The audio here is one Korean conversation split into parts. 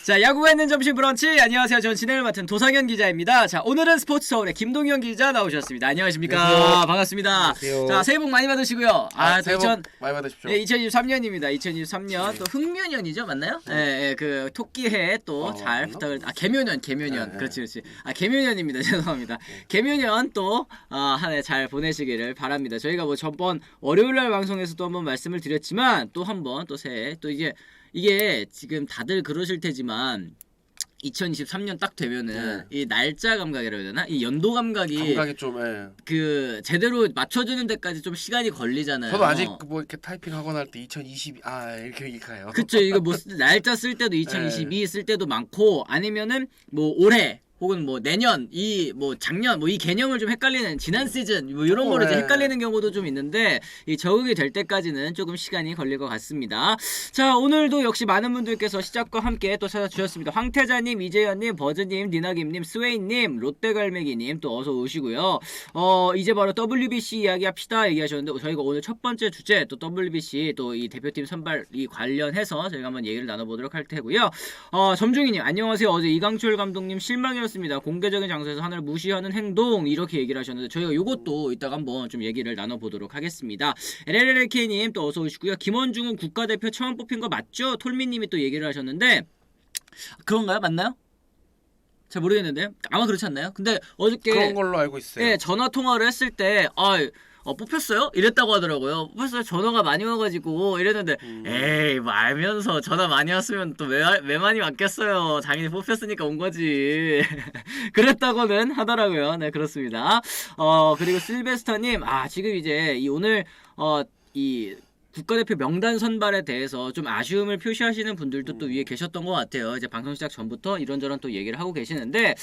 자, 야구가 있는 점심 브런치. 안녕하세요. 전 진행을 맡은 도상현 기자입니다. 자, 오늘은 스포츠 서울의 김동현 기자 나오셨습니다. 안녕하십니까? 안녕하세요. 반갑습니다. 안녕하세요. 자, 새해 복 많이 받으시고요. 새해 복 많이 받으십시오. 2023년입니다. 2023년 또 흑묘년이죠, 맞나요? 예, 그 토끼해 또 잘 부탁을. 개묘년. 그렇지. 개묘년입니다. 죄송합니다. 개묘년 또 한 해 잘 보내시기를 바랍니다. 저희가 뭐 전번 월요일날 방송에서도 한번 말씀을 드렸지만 또 한번 또 새해 또 이게 지금 다들 그러실 테지만 2023년 딱 되면은 이 날짜 감각이라 해야 되나? 이 연도 감각이 좀 그 제대로 맞춰주는 데까지 좀 시간이 걸리잖아요. 저도 아직 뭐 이렇게 타이핑 하거나 할 때 2022 이렇게 가요. 그쵸. 이거 뭐 날짜 쓸 때도 2022 쓸 때도 많고 아니면은 뭐 올해 혹은 뭐 내년 이 뭐 작년 뭐 이 개념을 좀 헷갈리는 지난 시즌 뭐 이런 거를 이제 헷갈리는 경우도 좀 있는데 이 적응이 될 때까지는 조금 시간이 걸릴 것 같습니다. 자, 오늘도 역시 많은 분들께서 시작과 함께 또 찾아주셨습니다. 황태자님, 이재현님, 버즈님, 니나김님, 스웨인님, 롯데갈매기님 또 어서 오시고요. 이제 바로 WBC 이야기합시다 얘기하셨는데 저희가 오늘 첫 번째 주제 또 WBC 또 이 대표팀 선발이 관련해서 저희가 한번 얘기를 나눠보도록 할 테고요. 점중이님 안녕하세요. 어제 이강철 감독님 실망이었습니다. 공개적인 장소에서 하나를 무시하는 행동 이렇게 얘기를 하셨는데 저희가 요것도 이따가 한번 좀 얘기를 나눠보도록 하겠습니다. LLLK님 또 어서 오시고요. 김원중은 국가대표 처음 뽑힌 거 맞죠? 톨미님이 또 얘기를 하셨는데 그런가요? 맞나요? 잘 모르겠는데요. 아마 그렇지 않나요? 근데 어저께 그런 걸로 알고 있어요. 네, 전화 통화를 했을 때 뽑혔어요? 이랬다고 하더라고요. 뽑혔어요. 전화가 많이 와가지고 이랬는데 에이 뭐 알면서 전화 많이 왔으면 또 왜 많이 왔겠어요. 당연히 뽑혔으니까 온 거지. 그랬다고는 하더라고요. 네, 그렇습니다. 그리고 실베스터님 지금 이제 오늘 이 국가대표 명단 선발에 대해서 좀 아쉬움을 표시하시는 분들도 또 위에 계셨던 것 같아요. 이제 방송 시작 전부터 이런저런 또 얘기를 하고 계시는데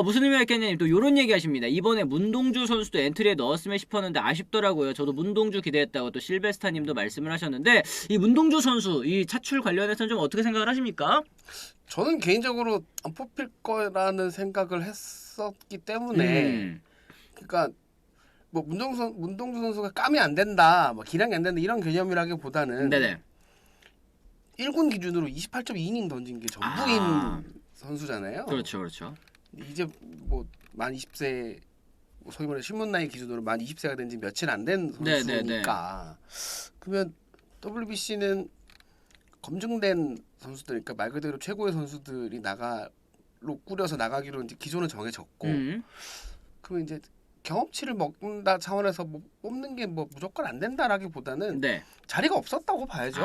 무슨 의미가 있겠냐님 또 요런 얘기 하십니다. 이번에 문동주 선수도 엔트리에 넣었으면 싶었는데 아쉽더라고요. 저도 문동주 기대했다고 또 실베스타님도 말씀을 하셨는데 이 문동주 선수 이 차출 관련해서는 좀 어떻게 생각을 하십니까? 저는 개인적으로 안 뽑힐 거라는 생각을 했었기 때문에 그러니까 뭐 문동주 선수가 까면 안 된다, 뭐 기량이 안 된다 이런 개념이라기보다는 네네. 1군 기준으로 28.2이닝 던진 게 전부인 선수잖아요. 그렇죠. 이제 뭐 만 20세 소위 말해 신문 나이 기준으로 만 20세가 된 지 며칠 안 된 선수니까 그러면 WBC는 검증된 선수들이니까 말 그대로 최고의 선수들이 꾸려서 나가기로 이제 기존은 정해졌고 그러면 이제 경험치를 먹는다 차원에서 뭐 뽑는 게 뭐 무조건 안 된다라기보다는 자리가 없었다고 봐야죠.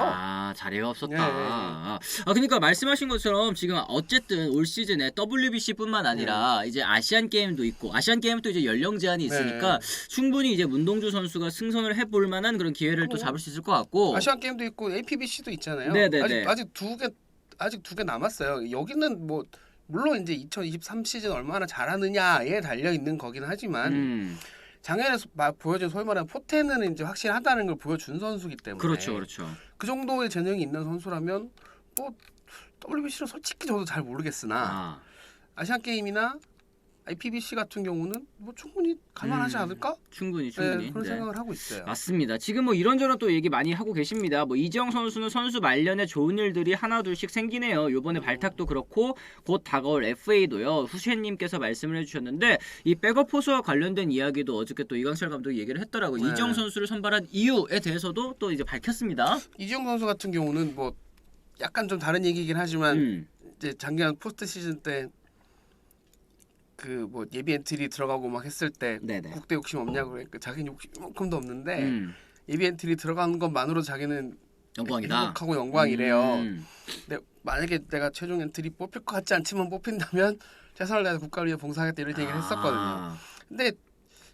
자리가 없었다. 그러니까 말씀하신 것처럼 지금 어쨌든 올 시즌에 WBC뿐만 아니라 이제 아시안 게임도 있고 아시안 게임도 이제 연령 제한이 있으니까 충분히 이제 문동주 선수가 승선을 해볼 만한 그런 기회를 또 잡을 수 있을 것 같고 아시안 게임도 있고 APBC도 있잖아요. 아직 두 개 남았어요. 여기는 뭐 물론 이제 2023 시즌 얼마나 잘하느냐에 달려 있는 거긴 하지만 작년에 보여준 소위 말하는 포텐은 이제 확실하다는 걸 보여준 선수기 때문에 그렇죠. 그 정도의 재능이 있는 선수라면 뭐 WBC는 솔직히 저도 잘 모르겠으나 아시안 게임이나 IPBC 같은 경우는 뭐 충분히 갈만하지 않을까? 충분히 그런 생각을 하고 있어요. 맞습니다. 지금 뭐 이런저런 또 얘기 많이 하고 계십니다. 뭐 이재영 선수는 선수 말년에 좋은 일들이 하나둘씩 생기네요. 요번에 발탁도 그렇고 곧 다가올 FA도요. 후셰님께서 말씀을 해주셨는데 이 백업 포수와 관련된 이야기도 어저께 또 이강철 감독이 얘기를 했더라고요. 이재영 선수를 선발한 이유에 대해서도 또 이제 밝혔습니다. 이재영 선수 같은 경우는 뭐 약간 좀 다른 얘기긴 하지만 이제 작년 포스트 시즌 때 그 뭐 예비 엔트리 들어가고 막 했을 때 국대 욕심 없냐고 그러니까 자기는 욕심만큼도 없는데 예비 엔트리 들어가는 것만으로 자기는 영광이다. 행복하고 영광이래요. 근데 만약에 내가 최종 엔트리 뽑힐 것 같지 않지만 뽑힌다면 최선을 다해서 국가를 위해 봉사하겠다 이런 얘기를 했었거든요. 근데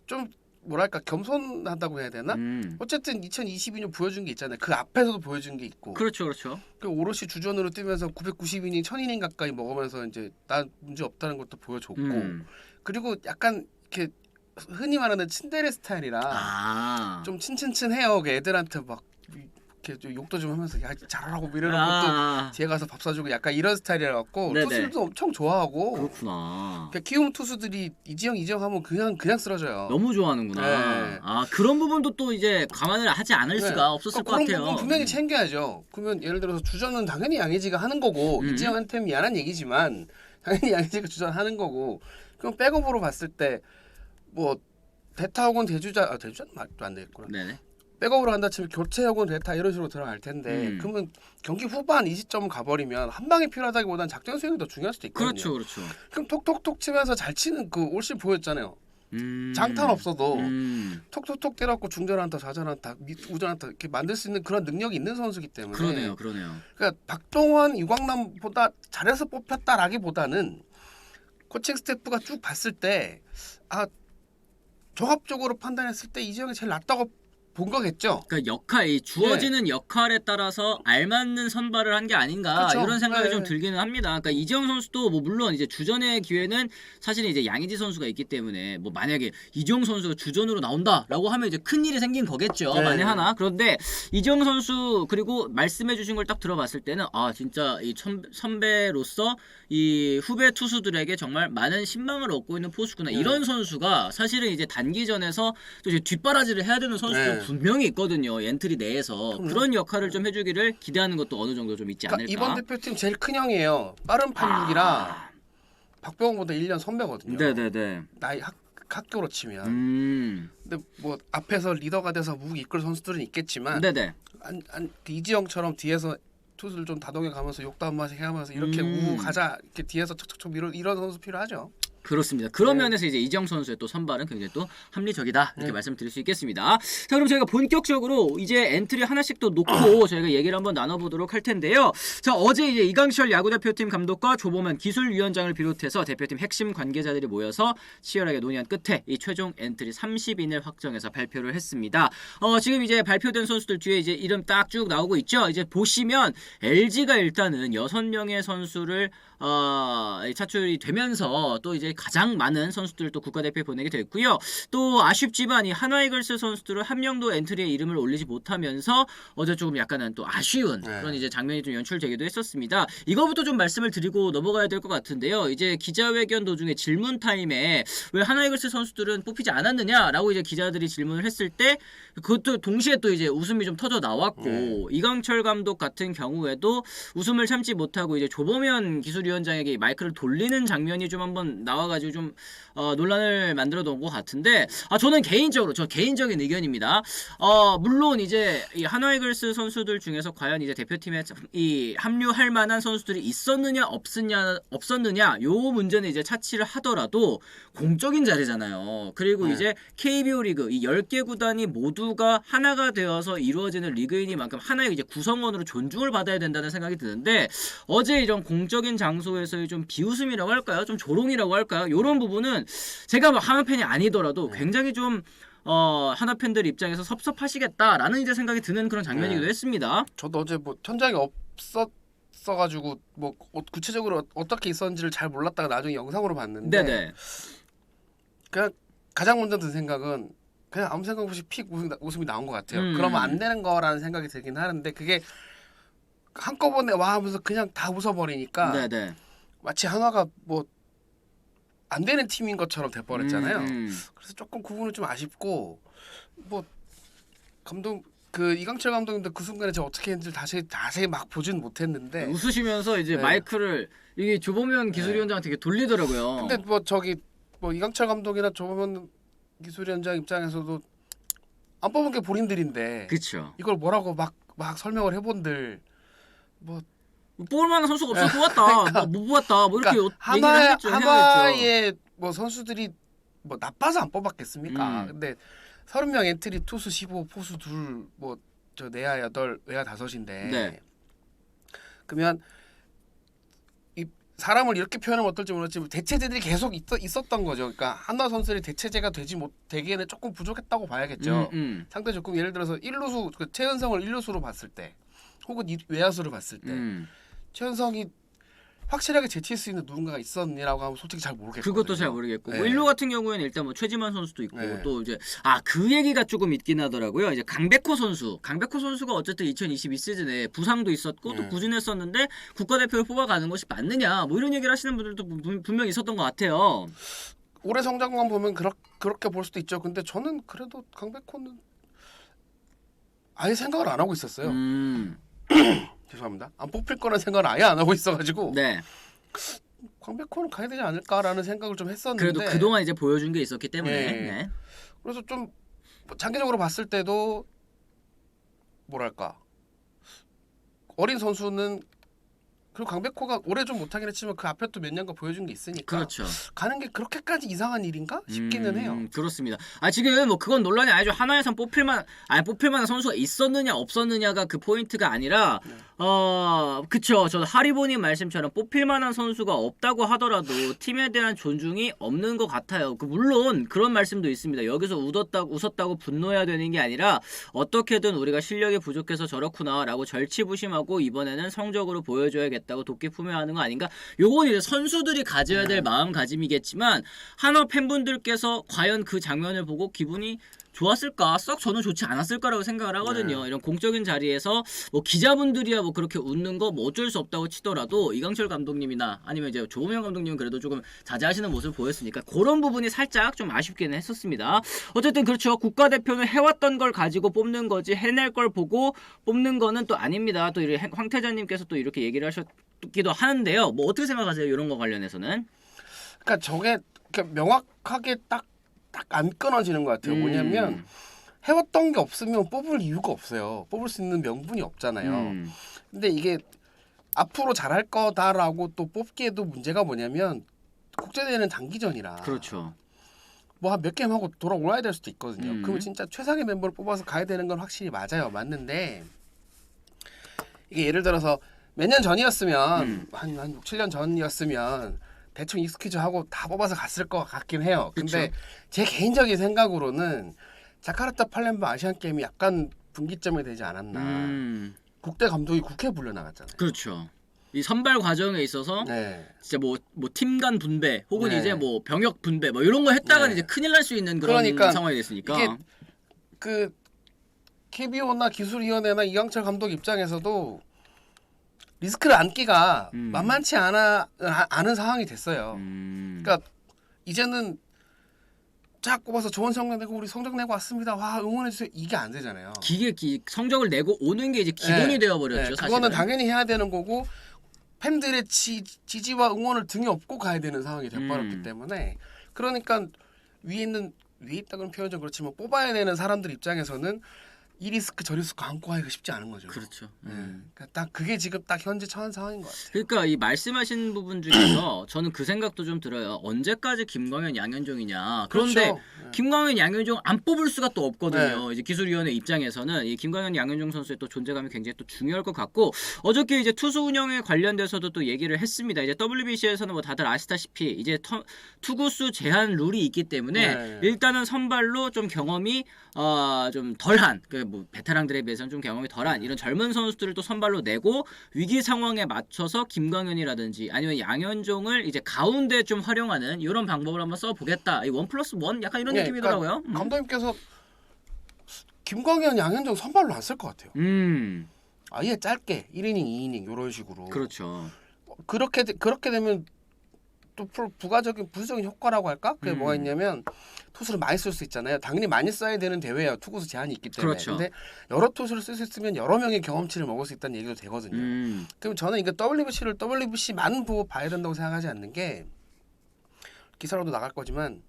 좀 뭐랄까 겸손하다고 해야 되나? 어쨌든 2022년 보여준 게 있잖아요. 그 앞에서도 보여준 게 있고. 그렇죠. 그 오롯이 주전으로 뛰면서 990이닝, 1000이닝 가까이 먹으면서 이제 나 문제 없다는 것도 보여줬고. 그리고 약간 이렇게 흔히 말하는 친데레 스타일이라 좀 친친친해요. 애들한테 막 이렇게 좀 욕도 좀 하면서 야 잘하라고 이러는 것도 뒤에 가서 밥 사주고 약간 이런 스타일이라 갖고 투수들도 엄청 좋아하고. 그렇구나. 그러니까 키움 투수들이 이지영 하면 그냥 쓰러져요. 너무 좋아하는구나. 네. 아 그런 부분도 또 이제 감안을 하지 않을 수가 없었을 것 그런 같아요. 부분 분명히 챙겨야죠. 그러면 예를 들어서 주전은 당연히 양의지가 하는 거고 이지영한테 미안한 얘기지만 당연히 양의지가 주전하는 거고. 그럼 백업으로 봤을 때 뭐 대타 혹은 대주자는 말도 안 되겠구나. 네네. 백업으로 간다 치면 교체 혹은 대타 이런 식으로 들어갈 텐데 그러면 경기 후반 이 시점 가버리면 한 방이 필요하다기보다는 작전 수행이 더 중요할 수도 있거든요. 그렇죠. 그럼 톡톡톡 치면서 잘 치는 그 올 시즌 보였잖아요. 장탄 없어도 톡톡톡 때려갖고 중전한타, 좌전한타, 우전한타 이렇게 만들 수 있는 그런 능력이 있는 선수기 때문에. 그러네요. 그러니까 박동원, 유광남보다 잘해서 뽑혔다라기보다는 코칭 스태프가 쭉 봤을 때 종합적으로 판단했을 때 이지영이 제일 낫다고 본 거겠죠. 그러니까 이 주어지는 역할에 따라서 알맞는 선발을 한 게 아닌가 그렇죠. 이런 생각이 좀 들기는 합니다. 그러니까 이지영 선수도 뭐 물론 이제 주전의 기회는 사실은 이제 양의지 선수가 있기 때문에 뭐 만약에 이지영 선수가 주전으로 나온다라고 하면 이제 큰 일이 생긴 거겠죠. 만에 하나. 그런데 이지영 선수 그리고 말씀해주신 걸 딱 들어봤을 때는 진짜 이 선배로서 이 후배 투수들에게 정말 많은 신망을 얻고 있는 포수구나. 이런 선수가 사실은 이제 단기전에서 또 이제 뒷바라지를 해야 되는 선수도 분명히 있거든요. 엔트리 내에서 그런 역할을 좀 해주기를 기대하는 것도 어느 정도 좀 있지 않을까. 이번 대표팀 제일 큰 형이에요. 빠른 86이라 박병호보다 1년 선배거든요. 네네네. 나이 학교로 치면. 근데 뭐 앞에서 리더가 돼서 묵 이끌 선수들은 있겠지만 네네. 이지영처럼 뒤에서 투수를 좀 다독여 가면서 욕도 한 마디 해가면서 이렇게 우우 가자 이렇게 뒤에서 척척척 이런 선수 필요하죠. 그렇습니다. 그런 면에서 이제 이지영 선수의 또 선발은 굉장히 또 합리적이다 이렇게 말씀드릴 수 있겠습니다. 자 그럼 저희가 본격적으로 이제 엔트리 하나씩 또 놓고 저희가 얘기를 한번 나눠보도록 할 텐데요. 자 어제 이제 이강철 야구대표팀 감독과 조범현 기술위원장을 비롯해서 대표팀 핵심 관계자들이 모여서 치열하게 논의한 끝에 이 최종 엔트리 30인을 확정해서 발표를 했습니다. 지금 이제 발표된 선수들 뒤에 이제 이름 딱 쭉 나오고 있죠. 이제 보시면 LG가 일단은 6명의 선수를 차출이 되면서 또 이제 가장 많은 선수들을 또 국가대표에 보내게 됐고요. 또 아쉽지만 이 한화이글스 선수들은 한 명도 엔트리에 이름을 올리지 못하면서 어제 조금 약간은 또 아쉬운 그런 이제 장면이 좀 연출되기도 했었습니다. 이거부터 좀 말씀을 드리고 넘어가야 될 것 같은데요. 이제 기자회견 도중에 질문 타임에 왜 한화이글스 선수들은 뽑히지 않았느냐라고 이제 기자들이 질문을 했을 때 그것도 동시에 또 이제 웃음이 좀 터져 나왔고 이강철 감독 같은 경우에도 웃음을 참지 못하고 이제 조범현 기술위원장에게 마이크를 돌리는 장면이 좀 한번 나와가지고 좀 논란을 만들어 놓은 것 같은데 저는 개인적으로 저 개인적인 의견입니다. 물론 이제 이 한화이글스 선수들 중에서 과연 이제 대표팀에 이 합류할 만한 선수들이 있었느냐 없었느냐 요 문제는 이제 차치를 하더라도 공적인 자리잖아요. 그리고 이제 KBO 리그 이 10개 구단이 모두가 하나가 되어서 이루어지는 리그이니만큼 하나의 이제 구성원으로 존중을 받아야 된다는 생각이 드는데 어제 이런 공적인 장소에서의 좀 비웃음이라고 할까요? 좀 조롱이라고 할까요? 이런 부분은 제가 뭐 하나 팬이 아니더라도 굉장히 좀 하나 팬들 입장에서 섭섭하시겠다라는 이제 생각이 드는 그런 장면이기도 했습니다. 저도 어제 뭐 현장에 없었어가지고 뭐 구체적으로 어떻게 있었는지를 잘 몰랐다가 나중에 영상으로 봤는데 네네. 그냥 가장 먼저 든 생각은 그냥 아무 생각 없이 픽 웃음이 나온 것 같아요. 그러면 안 되는 거라는 생각이 들긴 하는데 그게 한꺼번에 와 하면서 그냥 다 웃어버리니까 네네. 마치 한화가 뭐 안 되는 팀인 것처럼 돼버렸잖아요. 그래서 조금 그 부분은 좀 아쉽고 뭐 감독 그 이강철 감독님도 그 순간에 제가 어떻게 했는지 자세히 막 보진 못했는데 웃으시면서 이제 마이크를 이게 조범현 기술위원장한테 돌리더라고요. 근데 뭐 이강철 감독이나 조범현 기술위원장 입장에서도 안 뽑은 게 본인들인데 그렇죠. 이걸 뭐라고 막 설명을 해본들 뭐 뽑을 만한 선수가 없어서 뽑았다. 그러니까, 못 뽑았다. 뭐 이렇게 얘기를 하겠죠. 한화의 뭐 선수들이 뭐 나빠서 안 뽑았겠습니까? 근데 30명 엔트리 투수 15 포수 2 뭐 저 내야 8 외야 5인데 네. 그러면 이 사람을 이렇게 표현하면 어떨지 모르겠지만 대체제들이 계속 있었던 거죠. 그러니까 한화 선수들이 대체제가 되기에는 조금 부족했다고 봐야겠죠. 상대 조금 예를 들어서 1루수 그 최은성을 1루수로 봤을 때 혹은 외야수로 봤을 때 최은성이 확실하게 제칠 수 있는 누군가가 있었니라고 하면 솔직히 잘 모르겠거든요. 그것도 잘 모르겠고 네. 뭐 일루 같은 경우에는 일단 뭐 최지만 선수도 있고 네. 또 이제 그 얘기가 조금 있긴 하더라고요. 이제 강백호 선수가 어쨌든 2022 시즌에 부상도 있었고 또 네. 부진했었는데 국가대표를 뽑아가는 것이 맞느냐 뭐 이런 얘기를 하시는 분들도 분명히 있었던 것 같아요. 올해 성장만 보면 그렇게 볼 수도 있죠. 근데 저는 그래도 강백호는 아예 생각을 안 하고 있었어요. 죄송합니다. 안 뽑힐 거라는 생각을 아예 안 하고 있어가지고 네. 강백호는 가야 되지 않을까라는 생각을 좀 했었는데 그래도 그동안 이제 보여준 게 있었기 때문에. 네. 네. 그래서 좀 장기적으로 봤을 때도 뭐랄까 어린 선수는 그리고 강백호가 올해 좀 못하긴 했지만 그 앞에 또 몇 년간 보여준 게 있으니까 그렇죠. 가는 게 그렇게까지 이상한 일인가 싶기는 해요. 그렇습니다. 지금 뭐 그건 논란이 아니죠. 하나에선 뽑힐만한 선수가 있었느냐 없었느냐가 그 포인트가 아니라 그쵸. 저도 하리보님 말씀처럼 뽑힐만한 선수가 없다고 하더라도 팀에 대한 존중이 없는 것 같아요. 물론 그런 말씀도 있습니다. 여기서 웃었다고 분노해야 되는 게 아니라 어떻게든 우리가 실력이 부족해서 저렇구나라고 절치부심하고 이번에는 성적으로 보여줘야겠다고 도끼 품어야 하는 거 아닌가? 요건 이제 선수들이 가져야 될 마음가짐이겠지만 한화 팬분들께서 과연 그 장면을 보고 기분이 좋았을까? 썩 저는 좋지 않았을까라고 생각을 하거든요. 이런 공적인 자리에서 뭐 기자분들이야 뭐 그렇게 웃는 거 뭐 어쩔 수 없다고 치더라도 이강철 감독님이나 아니면 이제 조호명 감독님은 그래도 조금 자제하시는 모습을 보였으니까 그런 부분이 살짝 좀 아쉽기는 했었습니다. 어쨌든 그렇죠. 국가대표는 해왔던 걸 가지고 뽑는 거지 해낼 걸 보고 뽑는 거는 또 아닙니다. 또 이렇게 황태자님께서 또 이렇게 얘기를 하셨기도 하는데요. 뭐 어떻게 생각하세요? 이런 거 관련해서는? 그러니까 저게 명확하게 딱 안 끊어지는 것 같아요. 뭐냐면 해왔던 게 없으면 뽑을 이유가 없어요. 뽑을 수 있는 명분이 없잖아요. 근데 이게 앞으로 잘할 거다라고 또 뽑기에도 문제가 뭐냐면 국제대회는 장기전이라 그렇죠. 뭐 한 몇 게임 하고 돌아오야 될 수도 있거든요. 그러면 진짜 최상의 멤버를 뽑아서 가야 되는 건 확실히 맞는데 이게 예를 들어서 몇 년 전이었으면 한 6, 7년 전이었으면 대충 익스큐즈하고 다 뽑아서 갔을 것 같긴 해요. 근데 그쵸. 제 개인적인 생각으로는 자카르타 팔렘바 아시안 게임이 약간 분기점이 되지 않았나. 국대 감독이 국회에 불려 나갔잖아요. 그렇죠. 이 선발 과정에 있어서 네. 진짜 뭐 팀 간 분배 혹은 네. 이제 뭐 병역 분배 뭐 이런 거 했다가 네. 이제 큰일 날 수 있는 그런 그러니까 상황이 됐으니까. 이게 그 KBO나 기술위원회나 이강철 감독 입장에서도 리스크를 안기가 만만치 않은 상황이 됐어요. 그러니까 이제는 쫙 꼽아서 좋은 성적 내고 우리 성적 내고 왔습니다. 와 응원해 주세요. 이게 안 되잖아요. 성적을 내고 오는 게 이제 기본이 되어 버렸죠. 사실은. 그거는 당연히 해야 되는 거고 팬들의 지지와 응원을 등에 업고 가야 되는 상황이 돼버렸기 때문에 그러니까 위에 있다고는 표현 좀 그렇지만 뽑아야 되는 사람들 입장에서는 이 리스크 저 리스크 안고 하기가 쉽지 않은 거죠. 그렇죠. 그러니까 딱 그게 지금 딱 현재 처한 상황인 것 같아요. 그러니까 이 말씀하신 부분 중에서 저는 그 생각도 좀 들어요. 언제까지 김광현, 양현종이냐. 그런데 그렇죠. 김광현, 양현종 안 뽑을 수가 또 없거든요. 네. 이제 기술위원회 입장에서는 이 김광현, 양현종 선수의 또 존재감이 굉장히 또 중요할 것 같고 어저께 이제 투수 운영에 관련돼서도 또 얘기를 했습니다. 이제 WBC에서는 뭐 다들 아시다시피 이제 투구수 제한 룰이 있기 때문에 네. 일단은 선발로 좀 경험이 좀 덜한 뭐 베테랑들에 비해서는 좀 경험이 덜한 이런 젊은 선수들을 또 선발로 내고 위기 상황에 맞춰서 김광현이라든지 아니면 양현종을 이제 가운데 좀 활용하는 이런 방법을 한번 써보겠다. 이 1+1 약간 이런 느낌이더라고요. 그러니까 감독님께서 김광현, 양현종 선발로 안 쓸 것 같아요. 아예 짧게 1이닝, 2이닝 이런 식으로. 그렇죠. 그렇게 되면 또 부수적인 효과라고 할까? 그게 뭐가 있냐면 투수를 많이 쓸 수 있잖아요. 당연히 많이 써야 되는 대회예요. 투구수 제한이 있기 때문에. 그렇죠. 근데 여러 투수를 쓸 수 있으면 여러 명의 경험치를 먹을 수 있다는 얘기도 되거든요. 그럼 저는 이거 WBC를 WBC만 보고 봐야 된다고 생각하지 않는 게 기사로도 나갈 거지만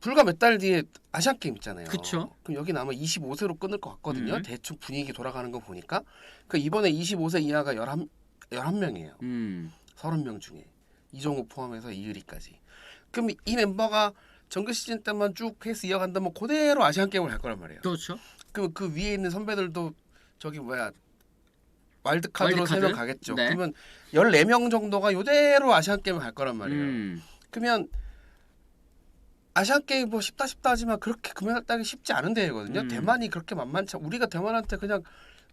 불과 몇 달 뒤에 아시안 게임 있잖아요. 그쵸. 그럼 여기 아마 25세로 끊을 것 같거든요. 대충 분위기 돌아가는 거 보니까. 그 이번에 25세 이하가 11명이에요. 30명 중에. 이정우 포함해서 이의리까지. 그럼 이 멤버가 정규 시즌 때만 쭉 페이스 이어간다면 그대로 아시안 게임을 갈 거란 말이에요. 그렇죠. 그럼 그 위에 있는 선배들도 저기 와일드카드로 3명 가겠죠. 네. 그러면 14명 정도가 이대로 아시안 게임을 갈 거란 말이에요. 그러면 아시안 게임 뭐 쉽다 하지만 그렇게 금메달 따기 쉽지 않은 대회거든요. 대만이 그렇게 만만치 우리가 대만한테 그냥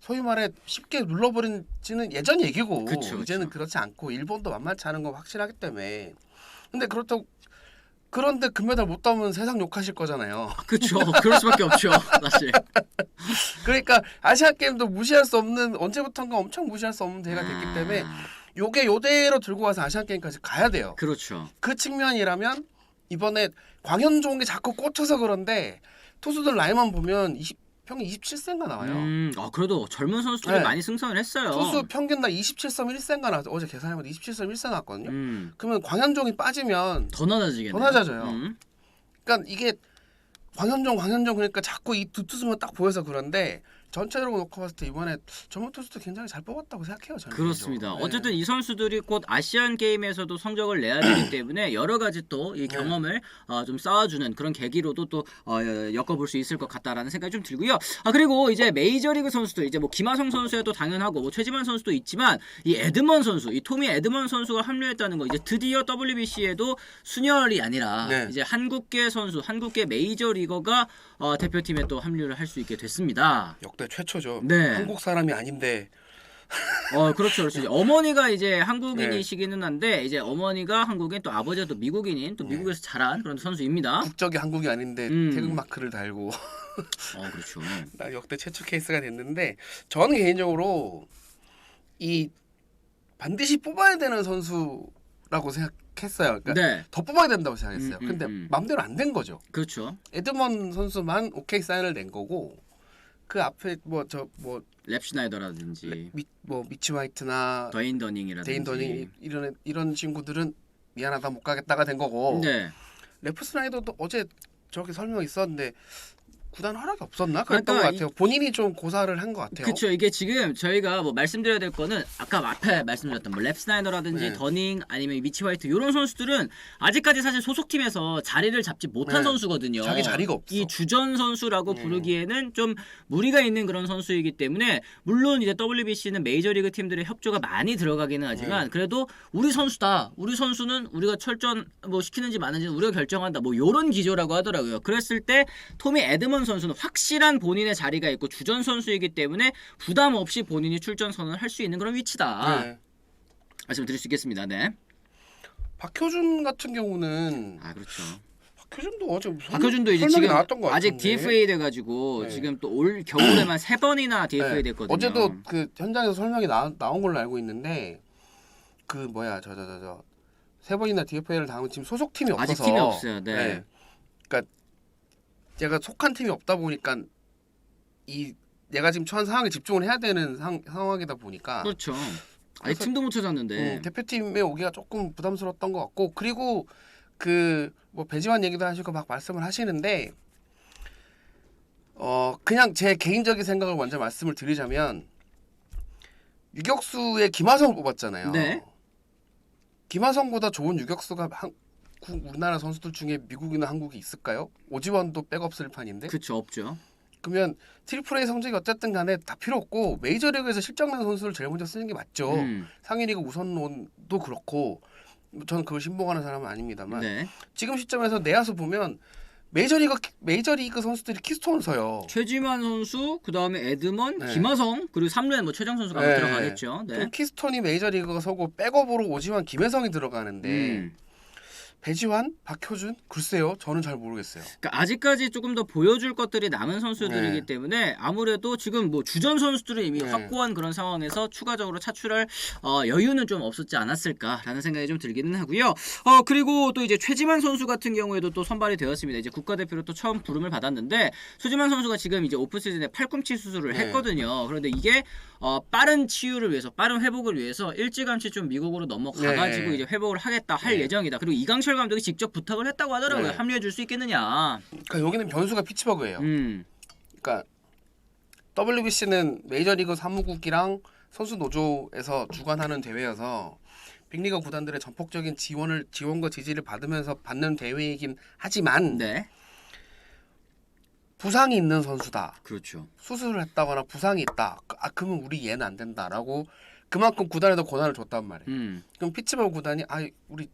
소위 말해 쉽게 눌러버린지는 예전 얘기고 그쵸, 이제는 그쵸. 그렇지 않고 일본도 만만치 않은 건 확실하기 때문에 근데 그렇다고 그런데 금메달 못 따면 세상 욕하실 거잖아요. 그렇죠. 그럴 수밖에 없죠. 사실. 그러니까 아시안 게임도 무시할 수 없는 언제부턴가 엄청 무시할 수 없는 대회가 됐기 때문에 요게 요대로 들고 와서 아시안 게임까지 가야 돼요. 그렇죠. 그 측면이라면 이번에 광현종이 자꾸 꽂혀서 그런데 투수들 나이만 보면 평균 27세인가 나와요. 그래도 젊은 선수들이 네. 많이 승선을 했어요. 투수 평균 나이 27.1세인가 나왔어. 어제 계산해보니까 27.1세 나왔거든요. 그러면 광현종이 빠지면 더 낮아지겠네요. 더 낮아져요. 그러니까 이게 광현종 그러니까 자꾸 이 두 투수만 딱 보여서 그런데 전체적으로 놓고 봤을 때 이번에 젊은 투수도 굉장히 잘 뽑았다고 생각해요. 저는 그렇습니다. 개인적으로. 어쨌든 이 선수들이 곧 아시안 게임에서도 성적을 내야 되기 때문에 여러 가지 또 이 경험을 좀 쌓아주는 그런 계기로도 또 엮어볼 수 있을 것 같다라는 생각이 좀 들고요. 그리고 이제 메이저리그 선수들 이제 뭐 김하성 선수야도 당연하고 뭐 최지만 선수도 있지만 이 에드먼 선수, 이 토미 에드먼 선수가 합류했다는 거 이제 드디어 WBC에도 순혈이 아니라 네. 이제 한국계 선수, 한국계 메이저리거가 대표팀에 또 합류를 할 수 있게 됐습니다. 역대 최초죠. 네. 한국 사람이 아닌데 그렇죠, 그렇죠. 어머니가 이제 한국인이시기는 한데 이제 어머니가 한국인 또 아버지가 또 미국인인 또 미국에서 자란 그런 선수입니다. 국적이 한국이 아닌데 태극 마크를 달고 그렇죠. 나 역대 최초 케이스가 됐는데 저는 개인적으로 이 반드시 뽑아야 되는 선수라고 생각했어요. 그러니까 네, 더 뽑아야 된다고 생각했어요. 근데 마음대로 안 된 거죠. 그렇죠. 에드먼 선수만 오케이 사인을 낸 거고 그 앞에 랩 슈나이더라든지 미치 화이트나 더인 더닝이라든지 데인 더닝 이런 친구들은 미안하다 못 가겠다가 된 거고 네. 레프 스나이더도 어제 저렇게 설명 있었는데 구단 허락이 없었나 그랬던 그러니까 것 같아요. 본인이 좀 고사를 한 것 같아요. 그렇죠. 이게 지금 저희가 뭐 말씀드려야 될 거는 아까 앞에 말씀드렸던 뭐 랩 스나이더라든지 네. 더닝 아니면 미치 화이트 이런 선수들은 아직까지 사실 소속팀에서 자리를 잡지 못한 네. 선수거든요. 자기 자리가 없어. 이 주전 선수라고 부르기에는 좀 무리가 있는 그런 선수이기 때문에 물론 이제 WBC는 메이저리그 팀들의 협조가 많이 들어가기는 하지만 그래도 우리 선수다. 우리 선수는 우리가 철전 뭐 시키는지 마는지는 우리가 결정한다. 뭐 요런 기조라고 하더라고요. 그랬을 때 토미 에드먼 선수는 확실한 본인의 자리가 있고 주전 선수이기 때문에 부담 없이 본인이 출전 선언을 할 수 있는 그런 위치다. 네. 말씀드릴 수 있겠습니다. 네. 박효준 같은 경우는 그렇죠. 박효준도 어제 박효준도 이제 설명이 지금 나왔던 것 아직 같은데. DFA 돼가지고 네. 지금 또 올 겨울에만 3번이나 DFA 네. 됐거든요. 어제도 그 현장에서 설명이 나온 걸로 알고 있는데 그 뭐야 저 세 번이나 DFA를 당한 지금 소속팀이 없어서 아직 팀이 없어요. 네. 그러니까 제가 속한 팀이 없다 보니까 이 내가 지금 처한 상황에 집중을 해야 되는 상황이다 보니까 그렇죠. 아직 그래서, 팀도 못 찾았는데. 대표팀에 오기가 조금 부담스러웠던 것 같고 그리고 그 뭐 배지환 얘기도 하시고 막 말씀을 하시는데 그냥 제 개인적인 생각을 먼저 말씀을 드리자면 유격수의 김하성을 뽑았잖아요. 네. 김하성보다 좋은 유격수가 우리나라 선수들 중에 미국이나 한국이 있을까요? 오지원도 백업 쓸 판인데. 그렇죠. 없죠. 그러면 트리플 A 성적이 어쨌든 간에 다 필요 없고 메이저리그에서 실적난 선수를 제일 먼저 쓰는 게 맞죠. 상위리그 우선론도 그렇고 저는 그걸 신봉하는 사람은 아닙니다만 네. 지금 시점에서 내야서 보면 메이저리그 선수들이 키스톤을 서요. 최지만 선수, 그 다음에 에드먼, 네. 김하성, 그리고 3루에 뭐 최정 선수가 네. 들어가겠죠. 네. 좀 키스톤이 메이저리그가 서고 백업으로 오지환, 김혜성이 들어가는데 배지환, 박효준 글쎄요. 저는 잘 모르겠어요. 그러니까 아직까지 조금 더 보여줄 것들이 남은 선수들이기 네. 때문에 아무래도 지금 뭐 주전 선수들을 이미 네. 확고한 그런 상황에서 추가적으로 차출할 여유는 좀 없었지 않았을까라는 생각이 좀 들기는 하고요. 그리고 또 이제 최지만 선수 같은 경우에도 또 선발이 되었습니다. 이제 국가대표로 또 처음 부름을 받았는데 최지만 선수가 지금 이제 오프 시즌에 팔꿈치 수술을 네. 했거든요. 그런데 이게 빠른 치유를 위해서, 빠른 회복을 위해서 일찌감치 좀 미국으로 넘어가가지고 네. 이제 회복을 하겠다 할 네. 예정이다. 그리고 이강철 감독이 직접 부탁을 했다고 하더라고요. 네. 합류해줄 수 있겠느냐. 그러니까 여기는 변수가 피츠버그예요. 그러니까 WBC는 메이저리그 사무국이랑 선수 노조에서 주관하는 대회여서 빅리그 구단들의 전폭적인 지원과 지지를 받으면서 받는 대회이긴 하지만 네. 부상이 있는 선수다. 그렇죠. 수술을 했다거나 부상이 있다. 그러면 우리 얘는 안 된다라고 그만큼 구단에도 권한을 줬단 말이에요. 그럼 피츠버그 구단이 우리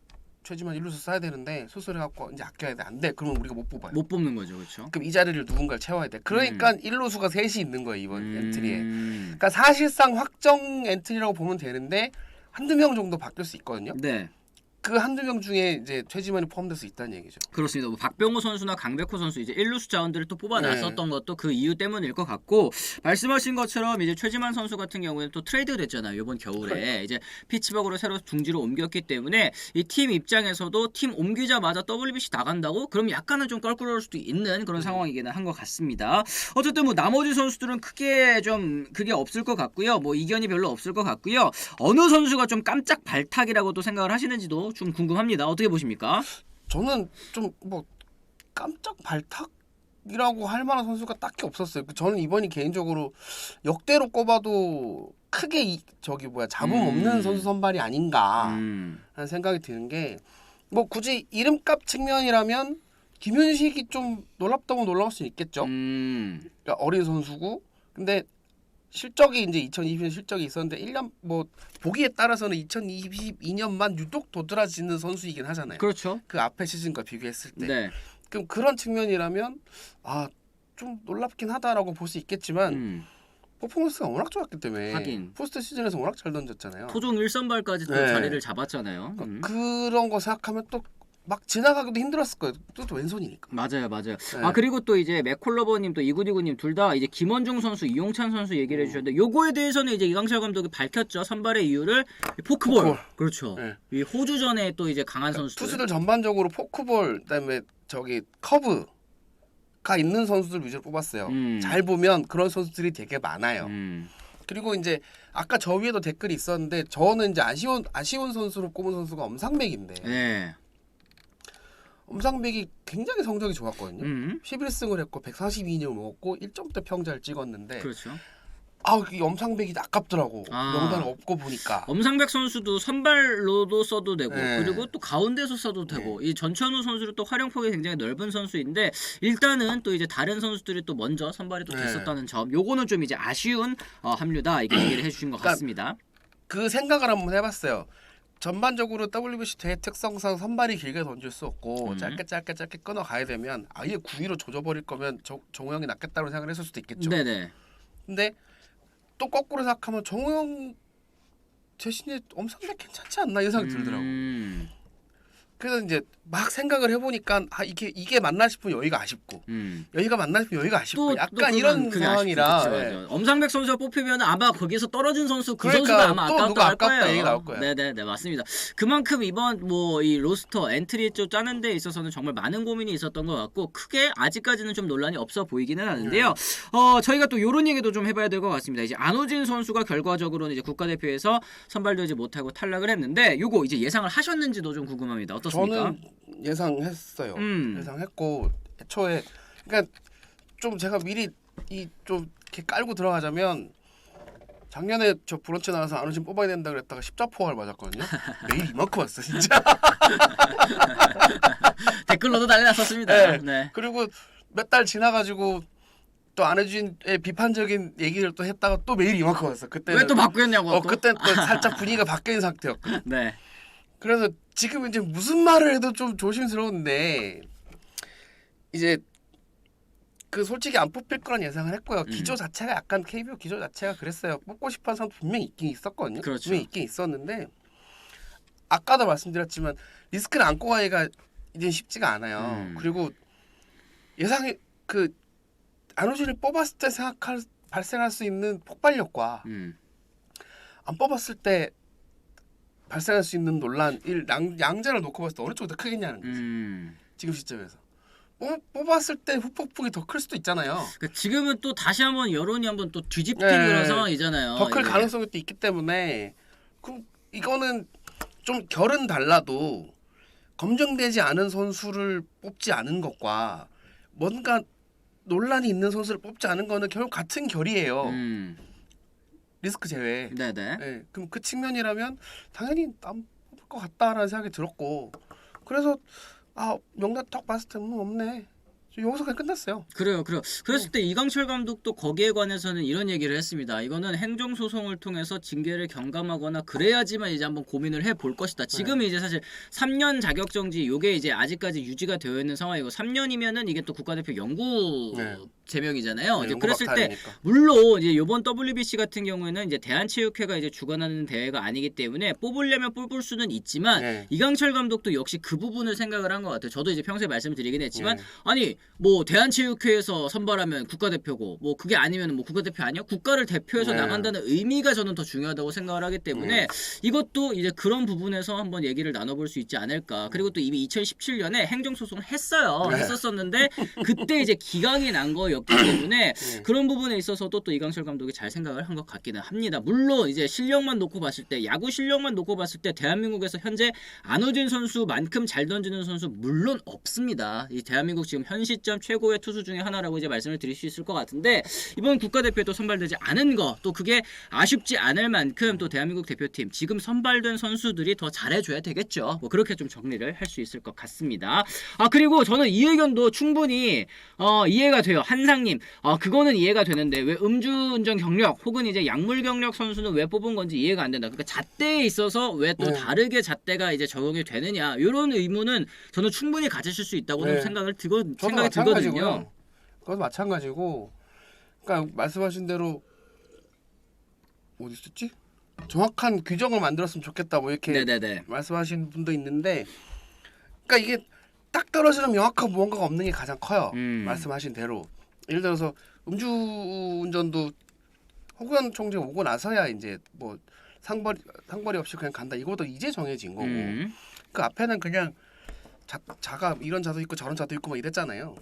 최지만 일루수 써야 되는데 수술해갖고 이제 아껴야 돼. 안 돼. 그러면 우리가 못 뽑아요. 못 뽑는 거죠, 그렇죠? 그럼 이 자리를 누군가를 채워야 돼. 그러니까 일루수가 셋이 있는 거예요 이번 엔트리에. 음. 그러니까 사실상 확정 엔트리라고 보면 되는데 한두 명 정도 바뀔 수 있거든요. 네. 그 한두 명 중에 이제 최지만이 포함될 수 있다는 얘기죠. 그렇습니다. 뭐 박병호 선수나 강백호 선수 이제 1루수 자원들을 또 뽑아놨었던 것도 그 이유 때문일 것 같고 말씀하신 것처럼 이제 최지만 선수 같은 경우에는 또 트레이드가 됐잖아요. 이번 겨울에 이제 피츠버그로 새로 둥지로 옮겼기 때문에 이 팀 입장에서도 팀 옮기자마자 WBC 나간다고 그럼 약간은 좀 껄끄러울 수도 있는 그런 상황이기는 한 것 같습니다. 어쨌든 뭐 나머지 선수들은 크게 좀 그게 없을 것 같고요. 뭐 이견이 별로 없을 것 같고요. 어느 선수가 좀 깜짝 발탁이라고 또 생각을 하시는지도 좀 궁금합니다. 어떻게 보십니까? 저는 좀 뭐 깜짝 발탁이라고 할 만한 선수가 딱히 없었어요. 저는 이번이 개인적으로 역대로 꼽아도 크게 잡음 없는 선수 선발이 아닌가 하는 생각이 드는 게 뭐 굳이 이름값 측면이라면 김윤식이 좀 놀랍다고 놀라울 수 있겠죠. 그러니까 어린 선수고 근데 실적이 이제 2020년 실적이 있었는데 1년 뭐 보기에 따라서는 2022년만 유독 도드라지는 선수이긴 하잖아요. 그렇죠. 그 앞에 시즌과 비교했을 때. 네. 그럼 그런 측면이라면 좀 놀랍긴 하다라고 볼 수 있겠지만 퍼포먼스가 워낙 좋았기 때문에 하긴. 포스트 시즌에서 워낙 잘 던졌잖아요. 토종 1선발까지 또 네. 자리를 잡았잖아요. 그런 거 생각하면 또 막 지나가기도 힘들었을 거예요. 또 왼손이니까. 맞아요. 네. 그리고 또 이제 맥콜러버님 또 이구디구님 둘 다 이제 김원중 선수, 이용찬 선수 얘기를 해주셨는데 요거에 대해서는 이제 이강철 감독이 밝혔죠. 선발의 이유를 포크볼. 그렇죠. 네. 이 호주전에 또 이제 강한 선수들. 투수들 전반적으로 포크볼 그다음에 커브가 있는 선수들 위주로 뽑았어요. 잘 보면 그런 선수들이 되게 많아요. 그리고 이제 아까 저 위에도 댓글이 있었는데 저는 이제 아쉬운 선수로 꼽은 선수가 엄상백인데. 네. 엄상백이 굉장히 성적이 좋았거든요. 11승을 했고 142이닝을 먹었고 1점대 평자를 찍었는데 그렇죠. 이 엄상백이 아깝더라고. 명단을 없고 보니까. 엄상백 선수도 선발로도 써도 되고 네. 그리고 또 가운데서 써도 되고 이 전천후 선수를 또 활용폭이 굉장히 넓은 선수인데 일단은 또 이제 다른 선수들이 또 먼저 선발이 또 됐었다는 점 요거는 좀 이제 아쉬운 합류다 이게 얘기를 해주신 것 같습니다. 그 생각을 한번 해봤어요. 전반적으로 WBC 대회 특성상 선발이 길게 던질 수 없고 짧게 끊어가야 되면 아예 9위로 조져버릴 거면 정우영이 낫겠다고 생각을 했을 수도 있겠죠. 네네. 근데 또 거꾸로 생각하면 정우영 대신에 엄상백 괜찮지 않나 이런 생각이 들더라고. 그래서 이제 막 생각을 해보니까 이게 맞나 싶으면 여기가 아쉽고 여기가 맞나 싶으면 여기가 아쉽고 약간 이런 상황이라. 네. 엄상백 선수가 뽑히면 아마 거기서 떨어진 선수 그러니까 선수가 아마 또 누가 아깝다 얘기 나올 거예요. 네네네 맞습니다. 그만큼 이번 뭐 이 로스터 엔트리 좀 짜는 데 있어서는 정말 많은 고민이 있었던 것 같고 크게 아직까지는 좀 논란이 없어 보이기는 하는데요. 저희가 또 이런 얘기도 좀 해봐야 될 것 같습니다. 이제 안호진 선수가 결과적으로는 이제 국가대표에서 선발되지 못하고 탈락을 했는데 요거 이제 예상을 하셨는지도 좀 궁금합니다. 어떻습니까? 저는 예상했어요. 예상했고 애초에 그러니까 좀 제가 미리 좀 이렇게 깔고 들어가자면 작년에 저 브런치 나와서 안호진 뽑아야 된다 그랬다가 십자포화를 맞았거든요. 매일 이만큼 왔어 진짜. 댓글로도 난리 났었습니다. 네. 네. 그리고 몇 달 지나가지고 또 안호진의 비판적인 얘기를 또 했다가 또 매일 이만큼 왔어. 그때 왜 또 바꾸었냐고. 그때 또 살짝 분위기가 바뀐 상태였고. 네. 그래서 지금 이제 무슨 말을 해도 좀 조심스러운데 이제 그 솔직히 안 뽑힐 거란 예상을 했고요. 기조 자체가 약간 KBO 기조 자체가 그랬어요. 뽑고 싶어하는 사람 분명히 있긴 있었거든요. 그렇죠. 분명히 있긴 있었는데 아까도 말씀드렸지만 리스크를 안고 가기가 이제 쉽지가 않아요. 그리고 예상이 그 안호진을 뽑았을 때 발생할 수 있는 폭발력과 안 뽑았을 때 발생할 수 있는 논란 양자를 놓고 봤을 때 어느 쪽이 더 크겠냐는 거지. 지금 시점에서 뽑았을 때 후폭풍이 더 클 수도 있잖아요. 그러니까 지금은 또 다시 한번 여론이 한번 또 뒤집힌 네. 그런 상황이잖아요. 더 클 이게. 가능성이 또 있기 때문에 그럼 이거는 좀 결은 달라도 검증되지 않은 선수를 뽑지 않은 것과 뭔가 논란이 있는 선수를 뽑지 않은 거는 결국 같은 결이에요. 리스크 제외. 네네. 네, 그럼 그 측면이라면 당연히 안 뽑을 것 같다라는 생각이 들었고 그래서 명단 딱 봤을 때는 없네. 여기서 그냥 끝났어요. 그래요. 그랬을 때 이강철 감독도 거기에 관해서는 이런 얘기를 했습니다. 이거는 행정소송을 통해서 징계를 경감하거나 그래야지만 이제 한번 고민을 해볼 것이다. 지금 이제 사실 3년 자격정지 요게 이제 아직까지 유지가 되어 있는 상황이고 3년이면은 이게 또 국가대표 영구 제명이잖아요. 이제 그랬을 때 물론 이제 이번 WBC 같은 경우에는 이제 대한체육회가 이제 주관하는 대회가 아니기 때문에 뽑으려면 뽑을 수는 있지만 이강철 감독도 역시 그 부분을 생각을 한 것 같아요. 저도 이제 평소에 말씀드리긴 했지만 아니 뭐 대한체육회에서 선발하면 국가대표고 뭐 그게 아니면 뭐 국가대표 아니야? 국가를 대표해서 나간다는 의미가 저는 더 중요하다고 생각을 하기 때문에 이것도 이제 그런 부분에서 한번 얘기를 나눠볼 수 있지 않을까. 그리고 또 이미 2017년에 행정소송을 했었었는데 그때 이제 기각이 난 거였기 때문에 그런 부분에 있어서도 또 이강철 감독이 잘 생각을 한 것 같기는 합니다. 물론 이제 실력만 놓고 봤을 때 야구 실력만 놓고 봤을 때 대한민국에서 현재 안호진 선수만큼 잘 던지는 선수 물론 없습니다. 이 대한민국 지금 현 시점 최고의 투수 중에 하나라고 이제 말씀을 드릴 수 있을 것 같은데 이번 국가대표에도 선발되지 않은 거 또 그게 아쉽지 않을 만큼 또 대한민국 대표팀 지금 선발된 선수들이 더 잘해줘야 되겠죠. 뭐 그렇게 좀 정리를 할 수 있을 것 같습니다. 그리고 저는 이 의견도 충분히 이해가 돼요. 한상님 그거는 이해가 되는데 왜 음주운전 경력 혹은 이제 약물 경력 선수는 왜 뽑은 건지 이해가 안 된다. 그러니까 잣대에 있어서 왜 또 다르게 잣대가 이제 적용이 되느냐 이런 의문은 저는 충분히 가지실 수 있다고 생각이 들거든요. 그것도 마찬가지고, 그러니까 말씀하신 대로 어디 있었지? 정확한 규정을 만들었으면 좋겠다 뭐 이렇게 말씀하신 분도 있는데, 그러니까 이게 딱 떨어지는 명확한 무언가가 없는 게 가장 커요. 말씀하신 대로 예를 들어서 음주운전도 허구현 총재 오고 나서야 이제 뭐 상벌이 없이 그냥 간다. 이것도 이제 정해진 거고 그 앞에는 그냥 자가 이런 자도 있고 저런 자도 있고 막 이랬잖아요.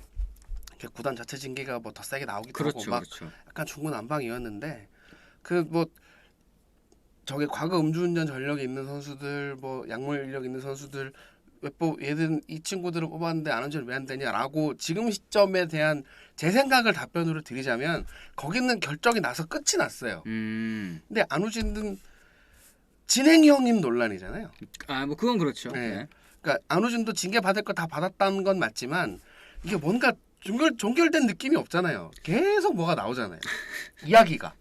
구단 자체 징계가 뭐 더 세게 나오기도 하고 막 약간 중구난방이었는데 그 뭐 저게 과거 음주운전 전력이 있는 선수들 뭐 약물 인력 있는 선수들 얘들 이 친구들을 뽑았는데 안원전을 왜 안 되냐라고 지금 시점에 대한 제 생각을 답변으로 드리자면 거기는 결정이 나서 끝이 났어요. 근데 안우진은 진행형인 논란이잖아요. 뭐 그건 그렇죠. 그러니까 안우진도 징계 받을 거 다 받았다는 건 맞지만 이게 뭔가 종결된 느낌이 없잖아요. 계속 뭐가 나오잖아요. 이야기가.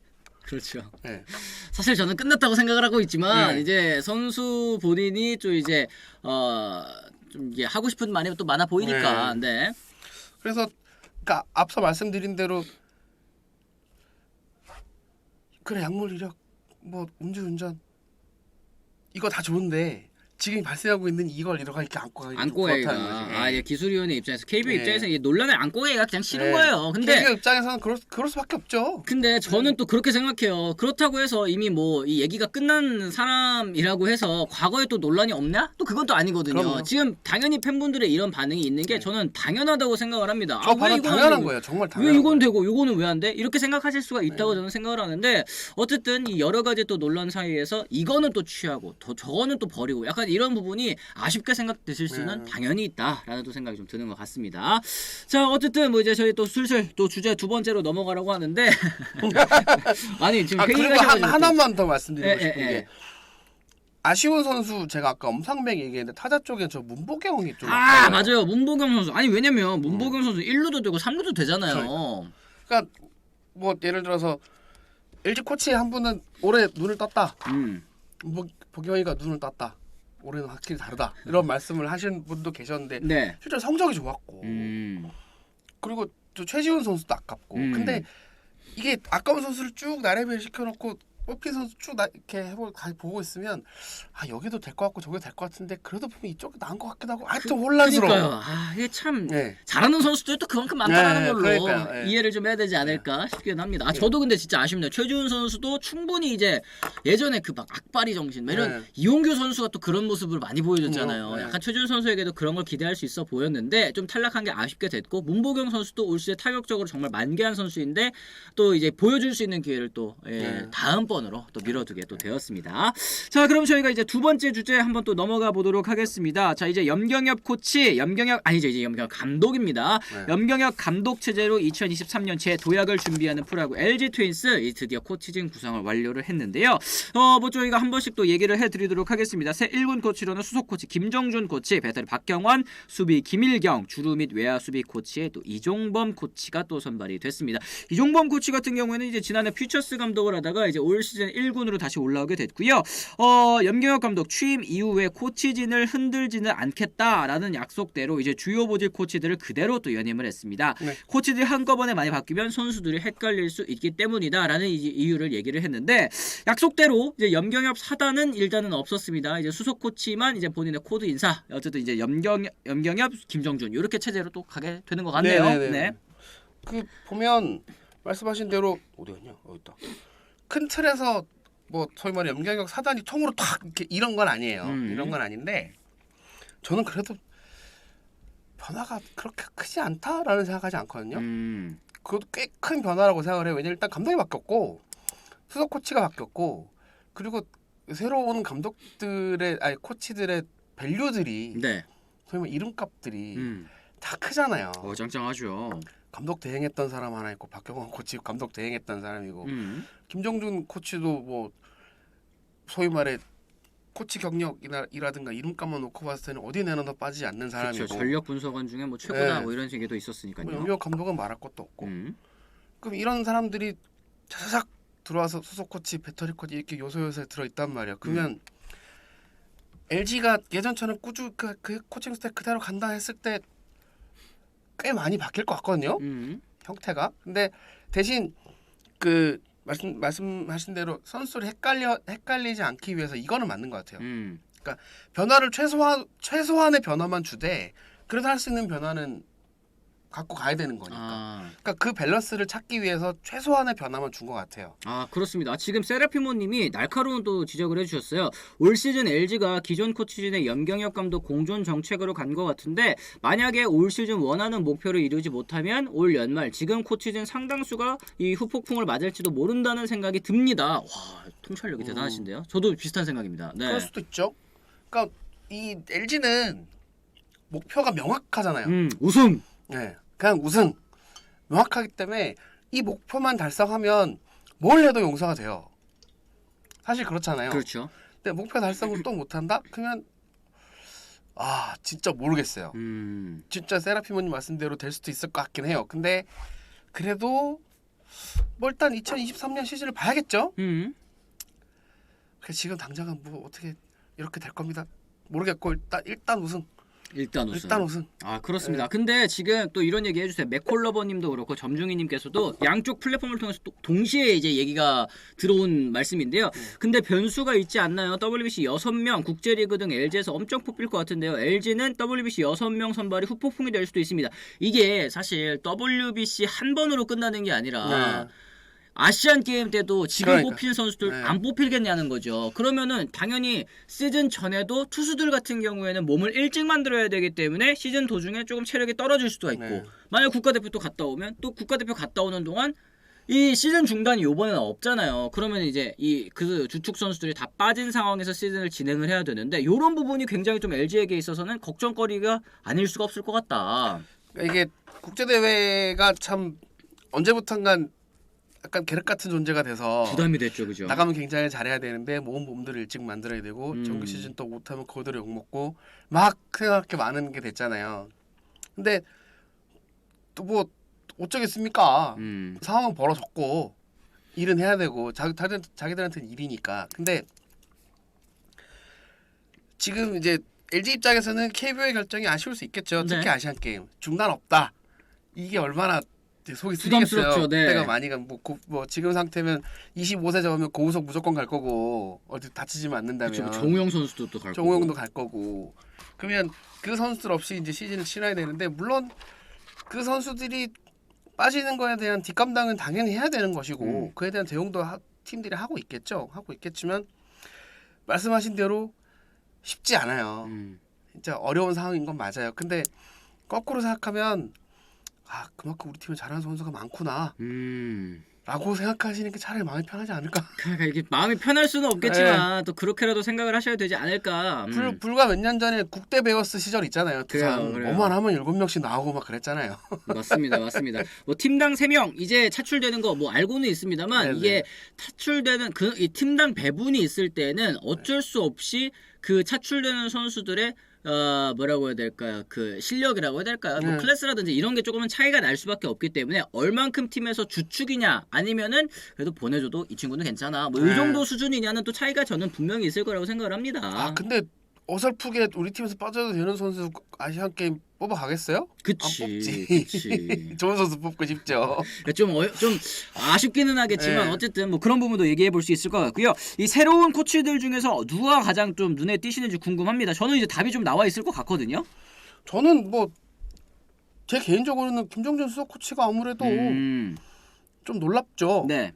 그렇죠. 사실 저는 끝났다고 생각을 하고 있지만 이제 선수 본인이 좀 이제 좀 이게 하고 싶은 말이 또 많아 보이니까. 그래서 그러니까 앞서 말씀드린 대로 그래 약물 이력 뭐 음주운전 이거 다 좋은데 지금 발생하고 있는 이걸 이렇게 안고 가기가 기술위원회 입장에서 KBO 입장에서 이 논란을 안고 가기가 그냥 싫은 거예요. 근데 KBO 입장에서는 그럴 수밖에 없죠. 근데 저는 또 그렇게 생각해요. 그렇다고 해서 이미 뭐 이 얘기가 끝난 사람이라고 해서 과거에 또 논란이 없냐? 또 그건 또 아니거든요. 그럼요. 지금 당연히 팬분들의 이런 반응이 있는 게 저는 당연하다고 생각을 합니다. 왜 당연한 거예요. 정말 당연한 왜 이건 되고 이거는 왜 안 돼? 이렇게 생각하실 수가 있다고 저는 생각을 하는데 어쨌든 이 여러 가지 또 논란 사이에서 이거는 또 취하고 저거는 또 버리고 약간 이런 부분이 아쉽게 생각되실 수는 당연히 있다라는 또 생각이 좀 드는 것 같습니다. 자 어쨌든 뭐 이제 저희 또 슬슬 또 주제 두 번째로 넘어가라고 하는데 아니 지금 그리고 하나만 더 말씀드리고 싶은 게 아쉬운 선수 제가 아까 엄상백 얘기했는데 타자 쪽에 저 문보경이 좀 맞아요. 문보경 선수 아니 왜냐면 문보경 선수 1루도 되고 3루도 되잖아요. 그러니까 뭐 예를 들어서 LG 코치 한 분은 올해 눈을 떴다. 보경이가 눈을 떴다. 올해는 확실히 다르다. 이런 말씀을 하신 분도 계셨는데 실제로 성적이 좋았고 그리고 또 최지훈 선수도 아깝고 근데 이게 아까운 선수를 쭉 나래비를 시켜놓고 뽑힌 선수 쭉 이렇게 보고 있으면 여기도 될 것 같고 저기도 될 것 같은데 그래도 보면 이쪽이 나은 것 같기도 하고 좀 혼란스러워. 이게 참 잘하는 선수들이 또 그만큼 많다는 걸로 이해를 좀 해야 되지 않을까 싶기는 합니다. 저도 근데 진짜 아쉽네요. 최지훈 선수도 충분히 이제 예전에 그 막 악바리 정신 이런 이용규 선수가 또 그런 모습을 많이 보여줬잖아요. 약간 최지훈 선수에게도 그런 걸 기대할 수 있어 보였는데 좀 탈락한 게 아쉽게 됐고 문보경 선수도 올 시즌 타격적으로 정말 만개한 선수인데 또 이제 보여줄 수 있는 기회를 또 다음번 번으로 또 미뤄두게 또 되었습니다. 자, 그럼 저희가 이제 두 번째 주제 한번 또 넘어가 보도록 하겠습니다. 자, 이제 염경엽 코치, 염경엽 감독입니다. 네. 염경엽 감독 체제로 2023년 재도약을 준비하는 프로야구 LG 트윈스 드디어 코치진 구성을 완료를 했는데요. 뭐 저희가 한 번씩 또 얘기를 해드리도록 하겠습니다. 새 1군 코치로는 수석 코치 김정준 코치, 배터리 박경환, 수비 김일경, 주루 및 외야 수비 코치에 또 이종범 코치가 또 선발이 됐습니다. 이종범 코치 같은 경우에는 이제 지난해 퓨처스 감독을 하다가 이제 올 시즌 1군으로 다시 올라오게 됐고요. 염경엽 감독 취임 이후에 코치진을 흔들지는 않겠다라는 약속대로 이제 주요 보직 코치들을 그대로 또 연임을 했습니다. 네. 코치들이 한꺼번에 많이 바뀌면 선수들이 헷갈릴 수 있기 때문이다라는 이유를 얘기를 했는데 약속대로 이제 염경엽 사단은 일단은 없었습니다. 이제 수석 코치만 이제 본인의 코드 인사 어쨌든 이제 염경엽, 김정준 이렇게 체제로 또 가게 되는 것 같네요. 네네네. 네. 그 보면 말씀하신 대로 어디 갔냐? 여기 있다. 큰 틀에서 뭐 소위 말해 염경엽 사단이 통으로 탁 이렇게 이런 건 아니에요. 이런 건 아닌데 저는 그래도 변화가 그렇게 크지 않다라는 생각하지 않거든요. 그것도 꽤 큰 변화라고 생각을 해요. 왜냐면 일단 감독이 바뀌었고 수석 코치가 바뀌었고 그리고 새로운 감독들의 코치들의 밸류들이 네. 소위 말해 이름값들이 다 크잖아요. 짱짱하죠. 감독 대행했던 사람 하나 있고 박경원 코치 감독 대행했던 사람이고 김정준 코치도 뭐 소위 말해 코치 경력이라든가 이름값만 놓고 봤을 때는 어디 내놔도 빠지지 않는 사람이고 그렇죠. 전력 분석원 중에 뭐 최고다 네. 뭐 이런 얘기도 있었으니까요. 뭐 염경 감독은 말할 것도 없고 그럼 이런 사람들이 차삭 들어와서 수석 코치, 배터리 코치 이렇게 요소요소에 들어있단 말이야. 그러면 LG가 예전처럼 꾸준히 그 코칭 스타일 그대로 간다 했을 때 꽤 많이 바뀔 것 같거든요. 형태가. 근데 대신 그 말씀하신 대로 선수를 헷갈리지 않기 위해서 이거는 맞는 것 같아요. 그러니까 변화를 최소한의 변화만 주되 그래도 할 수 있는 변화는 갖고 가야 되는 거니까. 그러니까 그 밸런스를 찾기 위해서 최소한의 변화만 준 것 같아요. 그렇습니다. 지금 세라피모님이 날카로운 또 지적을 해주셨어요. 올 시즌 LG가 기존 코치진의 염경엽 감독 공존 정책으로 간 것 같은데 만약에 올 시즌 원하는 목표를 이루지 못하면 올 연말 지금 코치진 상당수가 이 후폭풍을 맞을지도 모른다는 생각이 듭니다. 와, 통찰력이 대단하신데요. 저도 비슷한 생각입니다. 네. 그럴 수도 있죠. 그러니까 이 LG는 목표가 명확하잖아요. 우승. 네, 그냥 우승 명확하기 때문에 이 목표만 달성하면 뭘 해도 용서가 돼요. 사실 그렇잖아요. 그렇죠. 근데 목표 달성을 또 못한다? 그러면 진짜 모르겠어요. 진짜 세라피모님 말씀대로 될 수도 있을 것 같긴 해요. 근데 그래도 뭐 일단 2023년 시즌을 봐야겠죠. 지금 당장은 뭐 어떻게 이렇게 될 겁니다. 모르겠고 일단 우승. 일단 우승. 그렇습니다. 네. 근데 지금 또 이런 얘기 해주세요. 맥콜러버님도 그렇고 점중이님께서도 양쪽 플랫폼을 통해서 또 동시에 이제 얘기가 들어온 말씀인데요. 근데 변수가 있지 않나요? WBC 6명, 국제리그 등 LG에서 엄청 뽑힐 것 같은데요. LG는 WBC 6명 선발이 후폭풍이 될 수도 있습니다. 이게 사실 WBC 한 번으로 끝나는 게 아니라 아시안 게임 때도 지금 뽑힐 선수들 안 뽑힐겠냐는 거죠. 그러면은 당연히 시즌 전에도 투수들 같은 경우에는 몸을 일찍 만들어야 되기 때문에 시즌 도중에 조금 체력이 떨어질 수도 있고 만약 국가대표 또 갔다 오면 또 국가대표 갔다 오는 동안 이 시즌 중단이 요번에는 없잖아요. 그러면 이제 이 그 주축 선수들이 다 빠진 상황에서 시즌을 진행을 해야 되는데 이런 부분이 굉장히 좀 LG에게 있어서는 걱정거리가 아닐 수가 없을 것 같다. 이게 국제대회가 참 언제부턴가 약간 계륵 같은 존재가 돼서 부담이 됐죠, 그죠? 나가면 굉장히 잘해야 되는데 모은 몸들을 일찍 만들어야 되고 정규 시즌 또 못하면 그대로 욕먹고 막 생각할 많은 게 됐잖아요. 근데 또 뭐 어쩌겠습니까? 상황은 벌어졌고 일은 해야 되고 자기들한테는 일이니까. 근데 지금 이제 LG 입장에서는 KBO의 결정이 아쉬울 수 있겠죠. 특히 아시안 게임 중단 없다. 이게 얼마나 속이 쓰리겠어요. 그때가 많이 뭐 지금 상태면 25세 접으면 고우석 무조건 갈 거고 어디 다치지만 않는다면 그쵸, 정우영 선수도 또 갈 거고 정우영도 갈 거고 그러면 그 선수들 없이 이제 시즌을 치러야 되는데 물론 그 선수들이 빠지는 거에 대한 뒷감당은 당연히 해야 되는 것이고 그에 대한 대응도 팀들이 하고 있겠죠. 하고 있겠지만 말씀하신 대로 쉽지 않아요. 진짜 어려운 상황인 건 맞아요. 근데 거꾸로 생각하면 그만큼 우리 팀에 잘하는 선수가 많구나. 라고 생각하시는 게 차라리 마음이 편하지 않을까? 그러니까 이게 마음이 편할 수는 없겠지만 또 그렇게라도 생각을 하셔야 되지 않을까. 불과 몇 년 전에 국대 베어스 시절 있잖아요. 두산 그래요. 뭐만 하면 7명씩 나오고 막 그랬잖아요. 맞습니다. 뭐 팀당 3명 이제 차출되는 거 뭐 알고는 있습니다만 네네. 이게 차출되는 이 팀당 배분이 있을 때는 어쩔 수 없이 그 차출되는 선수들의 뭐라고 해야 될까요? 그 실력이라고 해야 될까요? 뭐 클래스라든지 이런 게 조금은 차이가 날 수밖에 없기 때문에 얼만큼 팀에서 주축이냐 아니면은 그래도 보내줘도 이 친구는 괜찮아 뭐 이 정도 수준이냐는 또 차이가 저는 분명히 있을 거라고 생각을 합니다. 아 근데 어설프게 우리 팀에서 빠져도 되는 선수 아시안 게임 뽑아가겠어요? 그치. 안 뽑지. 그치. 좋은 선수 뽑고 싶죠. 좀 아쉽기는 하겠지만 네. 어쨌든 뭐 그런 부분도 얘기해 볼 수 있을 것 같고요. 이 새로운 코치들 중에서 누가 가장 좀 눈에 띄시는지 궁금합니다. 저는 이제 답이 좀 나와 있을 것 같거든요. 저는 뭐 제 개인적으로는 김정준 수석 코치가 아무래도 좀 놀랍죠. 네.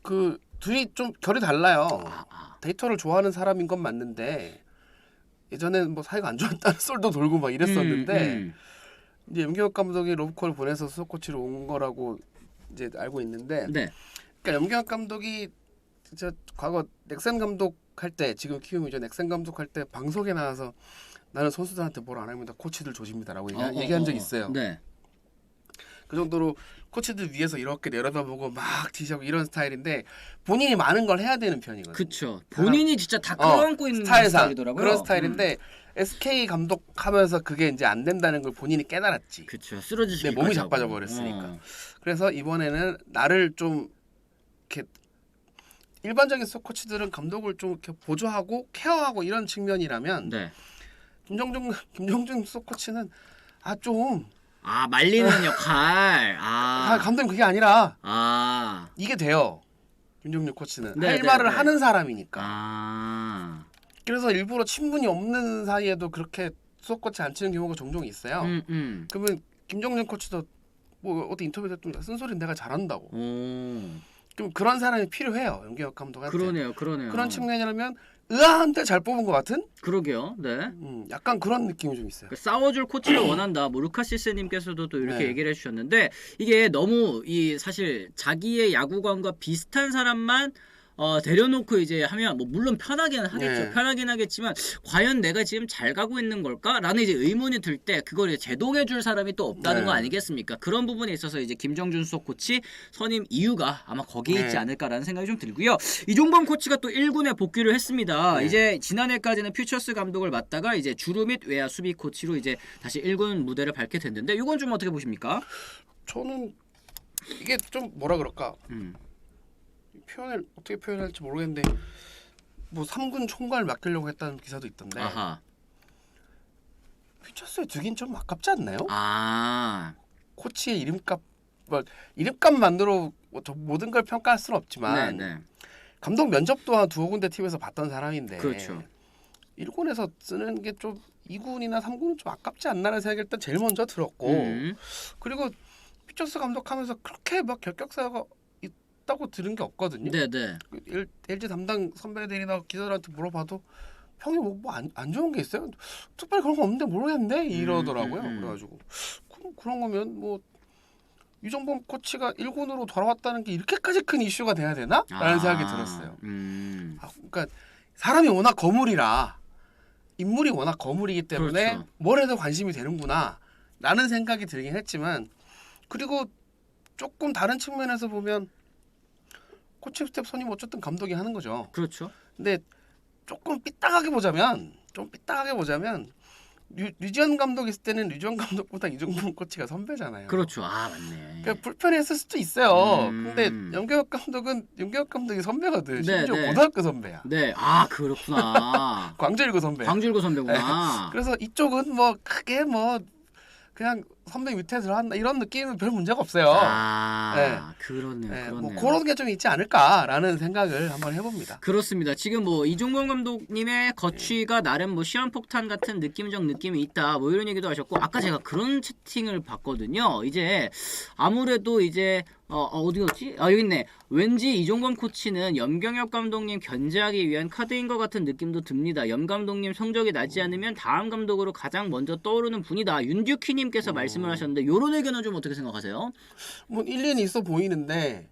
그 둘이 좀 결이 달라요. 아. 데이터를 좋아하는 사람인 건 맞는데 예전에는 뭐 사이가 안 좋았다는 썰도 돌고 막 이랬었는데 이제 염경엽 감독이 로브콜 보내서 수석 코치로 온 거라고 이제 알고 있는데 네. 그러니까 염경엽 감독이 저 과거 넥센 감독 할 때 지금 키움이죠. 넥센 감독 할 때 방송에 나와서 나는 선수들한테 뭘 안 합니다. 코치들 조집니다라고 얘기한 적이 있어요. 네. 그 정도로 코치들 위에서 이렇게 내려다보고 막 지시하고 이런 스타일인데 본인이 많은 걸 해야 되는 편이거든요. 그쵸. 본인이 진짜 다 끌어안고 있는 스타일이더라고요. 그런 스타일인데 SK 감독 하면서 그게 이제 안 된다는 걸 본인이 깨달았지. 그쵸. 쓰러지시기 내 몸이 자빠져 버렸으니까. 그래서 이번에는 나를 좀 이렇게 일반적인 코치들은 감독을 좀 이렇게 보조하고 케어하고 이런 측면이라면 네. 김정준 코치는 좀 말리는 역할. 감독님 그게 아니라 아. 이게 돼요. 김정준 코치는 네, 할 네, 말을 네. 하는 사람이니까. 그래서 일부러 친분이 없는 사이에도 그렇게 수석 코치 안 치는 경우가 종종 있어요. 그러면 김정준 코치도 뭐 어디 인터뷰에서 좀 쓴소리 내가 잘한다고. 그럼 그런 사람이 필요해요. 염기혁 감독한테. 그러네요. 그런 측면이라면 의아한데 잘 뽑은 것 같은? 그러게요. 네. 약간 그런 느낌이 좀 있어요. 싸워줄 코치를 원한다. 뭐 루카시스님께서도 또 이렇게 네. 얘기를 해주셨는데 이게 너무 이 사실 자기의 야구관과 비슷한 사람만 데려놓고 이제 하면 뭐 물론 편하기는 하겠죠. 네. 편하긴 하겠지만 과연 내가 지금 잘 가고 있는 걸까?라는 이제 의문이 들 때 그걸 이제 제동해줄 사람이 또 없다는 네. 거 아니겠습니까? 그런 부분에 있어서 이제 김정준 수석 코치 선임 이유가 아마 거기에 있지 네. 않을까라는 생각이 좀 들고요. 이종범 코치가 또 1군에 복귀를 했습니다. 네. 이제 지난해까지는 퓨처스 감독을 맡다가 이제 주루 및 외야 수비 코치로 이제 다시 1군 무대를 밟게 됐는데 이건 좀 어떻게 보십니까? 저는 이게 좀 뭐라 그럴까? 표현을 어떻게 표현할지 모르겠는데 뭐 3군 총괄 맡기려고 했다는 기사도 있던데 아하. 퓨처스에 두긴 좀 아깝지 않나요? 코치의 이름값만으로 모든 걸 평가할 수는 없지만 네. 감독 면접 또한 두어 군데 팀에서 봤던 사람인데 그렇죠. 1군에서 쓰는 게 좀 2군이나 3군은 좀 아깝지 않나라는 생각이 일단 제일 먼저 들었고 그리고 퓨처스 감독하면서 그렇게 막 결격사가 있다고 들은 게 없거든요. 네네. LG 담당 선배들이나 기자들한테 물어봐도 형이 뭐 안 좋은 게 있어요? 특별히 그런 거 없는데 모르겠는데 이러더라고요. 그래가지고 그런 거면 뭐 이종범 코치가 1군으로 돌아왔다는 게 이렇게까지 큰 이슈가 돼야 되나? 라는 생각이 들었어요. 그러니까 사람이 워낙 거물이라 인물이 워낙 거물이기 때문에 그렇죠. 뭘 해도 관심이 되는구나 라는 생각이 들긴 했지만 그리고 조금 다른 측면에서 보면 코칭 스텝 선임 어쨌든 감독이 하는 거죠. 그렇죠. 근데 조금 삐딱하게 보자면 류지현 감독 있을 때는 류지현 감독보다 이종범 코치가 선배잖아요. 그렇죠. 맞네. 그러니까 불편했을 수도 있어요. 근데 염경엽 감독이 선배거든. 심지어 네. 고등학교 선배야. 네. 그렇구나. 광주일고 선배. 광주일고 선배구나. 그래서 이쪽은 뭐 크게 뭐 그냥 선배 밑에 들어간다 이런 느낌은 별 문제가 없어요. 네. 그렇네요. 뭐 그런 게 좀 있지 않을까라는 생각을 한번 해봅니다. 그렇습니다. 지금 뭐 이종범 감독님의 거취가 나름 뭐 시한폭탄 같은 느낌이 있다. 뭐 이런 얘기도 하셨고 아까 제가 그런 채팅을 봤거든요. 이제 아무래도 이제 어디였지? 여기 있네. 왠지 이종범 코치는 염경엽 감독님 견제하기 위한 카드인 것 같은 느낌도 듭니다. 염 감독님 성적이 나지 않으면 다음 감독으로 가장 먼저 떠오르는 분이다. 윤듀키님께서 말씀을 하셨는데 요런 의견은 좀 어떻게 생각하세요? 뭐 일리는 있어 보이는데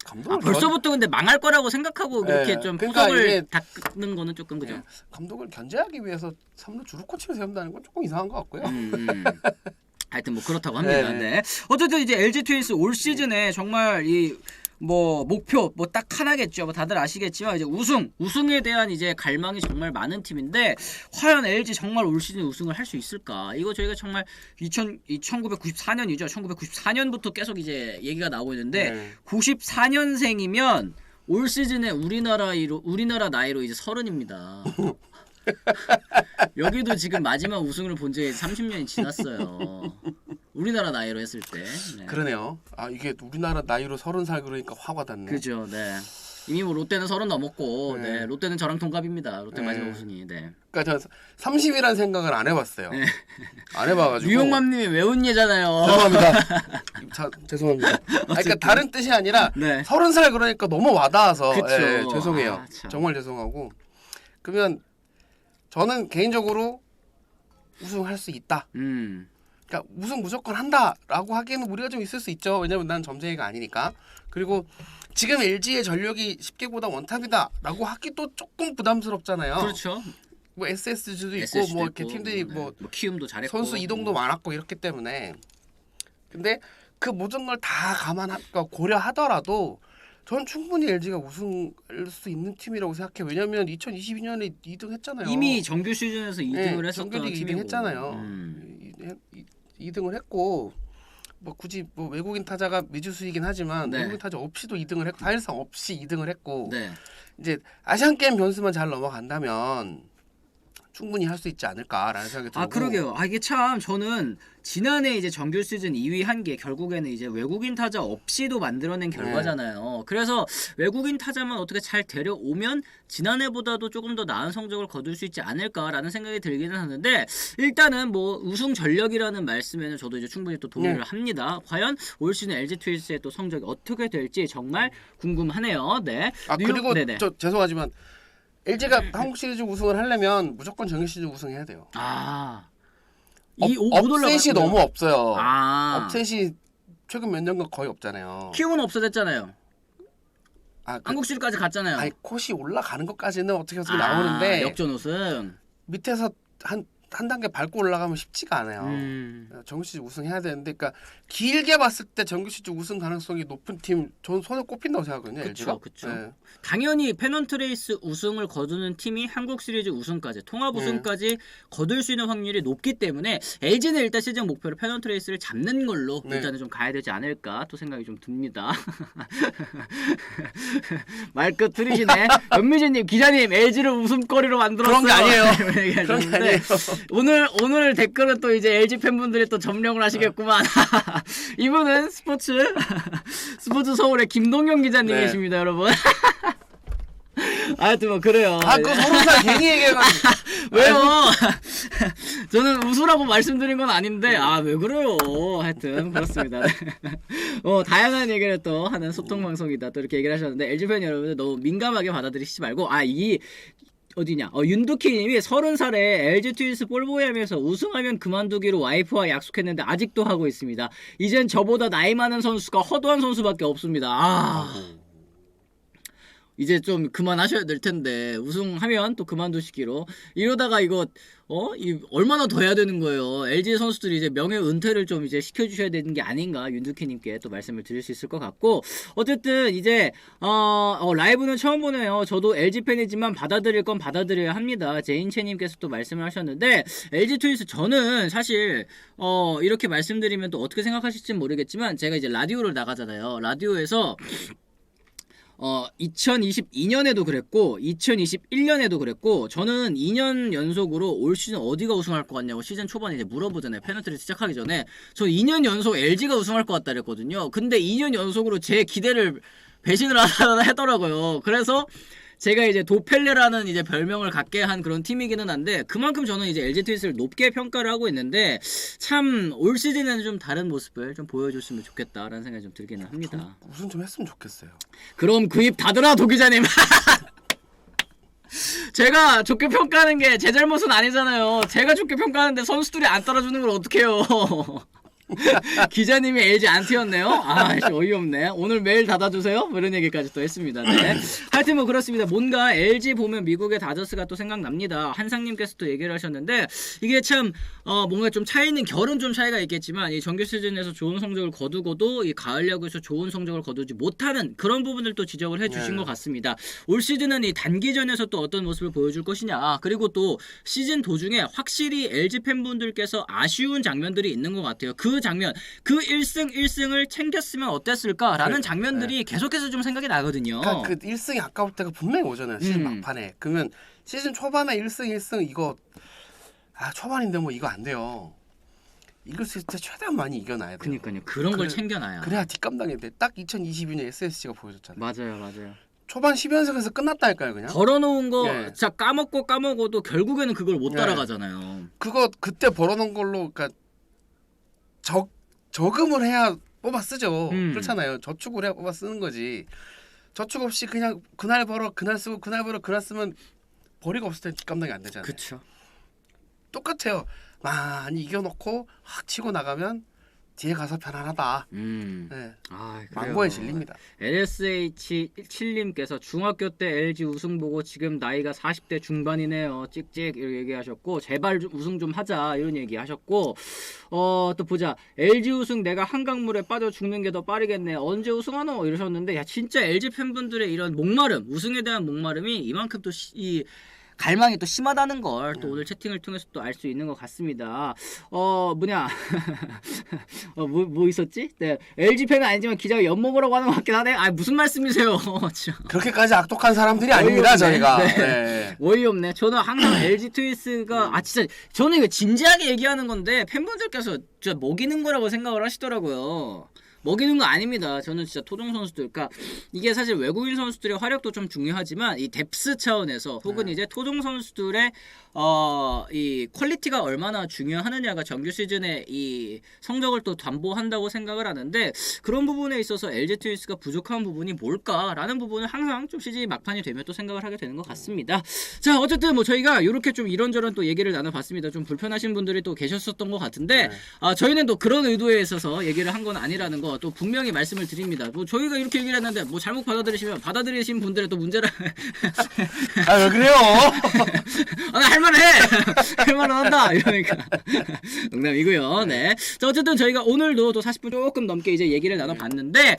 감독을 벌써부터 근데 망할 거라고 생각하고 이렇게 좀 그러니까 포석을 닦는 거는 조금 그죠? 감독을 견제하기 위해서 3루 주루 코치를 세운다는 건 조금 이상한 것 같고요. 하여튼 뭐 그렇다고 합니다. 네. 어쨌든 이제 LG 트윈스 올 시즌에 정말 이 뭐 목표 뭐 딱 하나겠죠. 뭐 다들 아시겠지만 이제 우승에 대한 이제 갈망이 정말 많은 팀인데 과연 LG 정말 올 시즌 우승을 할 수 있을까? 이거 저희가 정말 1994년이죠. 1994년부터 계속 이제 얘기가 나오고 있는데 94년생이면 올 시즌에 우리나라 나이로 이제 30입니다. 여기도 지금 마지막 우승을 본 지 30년이 지났어요. 우리나라 나이로 했을 때. 네. 그러네요. 아 이게 우리나라 나이로 30살 그러니까 확 와닿네. 그죠. 네. 이미 뭐 롯데는 30 넘었고, 네. 롯데는 저랑 동갑입니다. 롯데 네. 마지막 우승이. 네. 그러니까 저 30이라는 생각을 안 해봤어요. 네. 안 해봐가지고. 유용맘님이 외운 예잖아요. 죄송합니다. 죄송합니다. 그러니까 다른 뜻이 아니라 네. 30살 그러니까 너무 와닿아서 그쵸. 죄송해요. 정말 죄송하고. 그러면 저는 개인적으로 우승할 수 있다. 그러니까 우승 무조건 한다라고 하기에는 무리가 좀 있을 수 있죠. 왜냐면 난 점쟁이가 아니니까. 그리고 지금 LG의 전력이 10개보다 원탑이다라고 하기도 조금 부담스럽잖아요. 그렇죠. 뭐 SSG도 있고 SSG도 뭐 이렇게 있고, 팀들이 네. 뭐 키움도 잘했고 선수 이동도 많았고 이렇기 때문에. 근데 그 모든 걸 다 고려하더라도 전 충분히 LG가 우승할 수 있는 팀이라고 생각해요. 왜냐면 2022년에 2등 했잖아요. 이미 정규 시즌에서 2등을 했었던 정규리그 2등 팀이고. 했잖아요. 2등을 했고 뭐 굳이 뭐 외국인 타자가 미주수이긴 하지만 네. 외국인 타자 없이도 2등을 했고 사실상 없이 2등을 했고 네. 이제 아시안 게임 변수만 잘 넘어간다면 충분히 할 수 있지 않을까라는 생각이 들고. 아 그러게요. 아 이게 참 저는 지난해 이제 정규 시즌 2위 한 게 결국에는 이제 외국인 타자 없이도 만들어낸 결과잖아요. 그래서 외국인 타자만 어떻게 잘 데려오면 지난해보다도 조금 더 나은 성적을 거둘 수 있지 않을까라는 생각이 들기는 하는데 일단은 뭐 우승 전력이라는 말씀에는 저도 이제 충분히 또 동의를 합니다. 과연 올 시즌 LG 트윈스의 또 성적이 어떻게 될지 정말 궁금하네요. 네. 아 그리고 네네. 저 죄송하지만 LG가 한국 시리즈 우승을 하려면 무조건 정규 시즌 우승해야 돼요. 아. 업셋이 너무 없어요. 아. 업셋이 최근 몇 년간 거의 없잖아요. 키움은 없어졌잖아요. 아, 한국 시리즈까지 갔잖아요. 아니 콧이 올라가는 것까지는 어떻게 해서 나오는데 역전 우승. 밑에서 한 단계 밟고 올라가면 쉽지가 않아요. 정규 시즌 우승해야 되는데, 그러니까 길게 봤을 때 정규 시즌 우승 가능성이 높은 팀, 저는 손에 꼽힌다고 생각하거든요. LG가. 그렇죠. 네. 당연히 페넌트 레이스 우승을 거두는 팀이 한국 시리즈 우승까지, 통합 우승까지 거둘 수 있는 확률이 높기 때문에 LG는 일단 시즌 목표로 페넌트 레이스를 잡는 걸로 일단은 좀 가야 되지 않을까 또 생각이 좀 듭니다. 말끝 흐리시네. 연미진님, 기자님, LG를 웃음거리로 만들었어요. 그런 게 아니에요. 그런 게 아니에요. 오늘 댓글은 또 이제 LG 팬분들이 또 점령을 하시겠구만. 이분은 스포츠 서울의 김동영 기자님 계십니다, 여러분. 하여튼 뭐 그래요. 아, 그거 30살 괜히 얘기해가지고. 왜요? 저는 웃으라고 말씀드린 건 아닌데 왜 그래요? 하여튼 그렇습니다. 다양한 얘기를 또 하는 소통 방송이다. 또 이렇게 얘기를 하셨는데 LG 팬 여러분들 너무 민감하게 받아들이시지 말고 어디냐? 윤두키님이 30살에 LG 트윈스 볼보이 하면서 우승하면 그만두기로 와이프와 약속했는데 아직도 하고 있습니다. 이젠 저보다 나이 많은 선수가 허도한 선수밖에 없습니다. 이제 좀 그만하셔야 될 텐데 우승하면 또 그만두시기로 이러다가 이거 얼마나 더 해야 되는 거예요. LG 선수들이 이제 명예 은퇴를 좀 이제 시켜주셔야 되는 게 아닌가 윤두키님께 또 말씀을 드릴 수 있을 것 같고 어쨌든 이제 라이브는 처음 보네요. 저도 LG 팬이지만 받아들일 건 받아들여야 합니다. 제인채님께서 또 말씀을 하셨는데 LG 트윈스 저는 사실 이렇게 말씀드리면 또 어떻게 생각하실지는 모르겠지만 제가 이제 라디오를 나가잖아요. 라디오에서 2022년에도 그랬고 2021년에도 그랬고 저는 2년 연속으로 올 시즌 어디가 우승할 것 같냐고 시즌 초반에 이제 물어보잖아요. 페널티를 시작하기 전에 저 2년 연속 LG가 우승할 것 같다 그랬거든요. 근데 2년 연속으로 제 기대를 배신을 하더라고요. 그래서 제가 이제 도펠레라는 이제 별명을 갖게 한 그런 팀이기는 한데 그만큼 저는 이제 LG 트윈스를 높게 평가를 하고 있는데 참 올 시즌에는 좀 다른 모습을 좀 보여줬으면 좋겠다라는 생각이 좀 들기는 합니다. 우승 좀 했으면 좋겠어요. 그럼 그 입 닫으라 도 기자님. 제가 좋게 평가하는 게 제 잘못은 아니잖아요. 제가 좋게 평가하는데 선수들이 안 따라주는 걸 어떡해요. 기자님이 LG 안티였네요. 아, 어이없네. 오늘 메일 닫아주세요. 뭐 이런 얘기까지 또 했습니다. 네. 하여튼 뭐 그렇습니다. 뭔가 LG 보면 미국의 다저스가 또 생각납니다. 한상님께서 또 얘기를 하셨는데 이게 참 뭔가 좀 차이는 결은 좀 차이가 있겠지만 이 정규 시즌에서 좋은 성적을 거두고도 이 가을 야구에서 좋은 성적을 거두지 못하는 그런 부분들 또 지적을 해주신 것 같습니다. 올 시즌은 이 단기전에서 또 어떤 모습을 보여줄 것이냐, 그리고 또 시즌 도중에 확실히 LG 팬분들께서 아쉬운 장면들이 있는 것 같아요. 그 장면, 그 1승 1승을 챙겼으면 어땠을까라는 장면들이 계속해서 좀 생각이 나거든요. 그러니까 그 1승이 아까울 때가 분명히 오잖아요. 시즌 막판에. 그러면 시즌 초반에 1승 1승 이거 초반인데 뭐 이거 안 돼요. 이길 수 있을 때 최대한 많이 이겨놔야 돼요. 그러니까요. 그런 걸 챙겨놔야. 그래야 뒷감당이 돼. 딱 2022년 SSG가 보여줬잖아요. 맞아요. 초반 10연승에서 끝났다니까요, 그냥. 벌어놓은 거 진짜 까먹어도 결국에는 그걸 못 따라가잖아요. 그거 그때 벌어놓은 걸로 그러니까 저금을 해야 뽑아 쓰죠. 그렇잖아요. 저축을 해야 뽑아 쓰는 거지. 저축 없이 그냥 그날 벌어 그날 쓰고 그날 벌어 그날 쓰면 벌이가 없을 때 뒷감당이 안 되잖아요. 그렇죠. 똑같아요. 많이 이겨놓고 확 치고 나가면 뒤에 가서 편안하다. 네. 망고에 질립니다. LSH7님께서 중학교 때 LG 우승 보고 지금 나이가 40대 중반이네요. 찍찍 이렇게 얘기하셨고, 제발 우승 좀 하자 이런 얘기하셨고, 또 보자. LG 우승 내가 한강물에 빠져 죽는 게 더 빠르겠네. 언제 우승하노? 이러셨는데, 야 진짜 LG 팬분들의 이런 목마름, 우승에 대한 목마름이 이만큼 또 이 갈망이 또 심하다는 걸 또 오늘 채팅을 통해서 또 알 수 있는 것 같습니다. 뭐냐 뭐 있었지? 네, LG 팬은 아니지만 기자가 엿먹으라고 하는 것 같긴 하네. 무슨 말씀이세요? 그렇게까지 악독한 사람들이 아닙니다, 저희가. 네. 어이없네. 저는 항상 LG 트윈스가 진짜 저는 이거 진지하게 얘기하는 건데 팬분들께서 진짜 먹이는 거라고 생각을 하시더라고요. 먹이는 거 아닙니다. 저는 진짜 토종 선수들, 그러니까 이게 사실 외국인 선수들의 활약도 좀 중요하지만 이 뎁스 차원에서 혹은 이제 토종 선수들의 이 퀄리티가 얼마나 중요하느냐가 정규 시즌에 이 성적을 또 담보한다고 생각을 하는데, 그런 부분에 있어서 LG 트윈스가 부족한 부분이 뭘까라는 부분을 항상 좀 시즌 막판이 되면 또 생각을 하게 되는 것 같습니다. 자, 어쨌든 뭐 저희가 이렇게 좀 이런저런 또 얘기를 나눠봤습니다. 좀 불편하신 분들이 또 계셨었던 것 같은데 저희는 또 그런 의도에 있어서 얘기를 한 건 아니라는 거 또 분명히 말씀을 드립니다. 뭐 저희가 이렇게 얘기를 했는데 뭐 잘못 받아들이시면 받아들이신 분들의 또 문제라. 왜 그래요? 할만한다 이러니까 농담이고요. 네. 자, 어쨌든 저희가 오늘도 또 40분 조금 넘게 이제 얘기를 나눠봤는데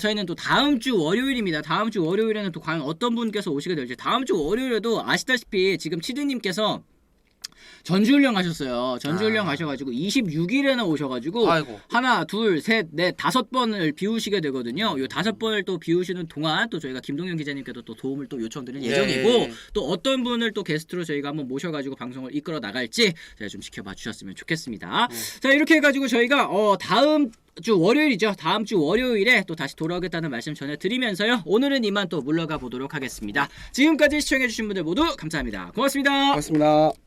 저희는 또 다음 주 월요일입니다. 다음 주 월요일에는 또 과연 어떤 분께서 오시게 될지. 다음 주 월요일에도 아시다시피 지금 치드님께서 전주훈련 가셨어요. 전주훈련 가셔가지고 26일에나 오셔가지고 하나, 둘, 셋, 넷, 5번을 비우시게 되거든요. 요 5번을 또 비우시는 동안 또 저희가 김동현 기자님께도 또 도움을 또 요청드릴 예정이고, 또 어떤 분을 또 게스트로 저희가 한번 모셔가지고 방송을 이끌어 나갈지 제가 좀 지켜봐 주셨으면 좋겠습니다. 자, 이렇게 해가지고 저희가 다음 주 월요일이죠. 다음 주 월요일에 또 다시 돌아오겠다는 말씀 전해드리면서요. 오늘은 이만 또 물러가 보도록 하겠습니다. 지금까지 시청해주신 분들 모두 감사합니다. 고맙습니다. 고맙습니다.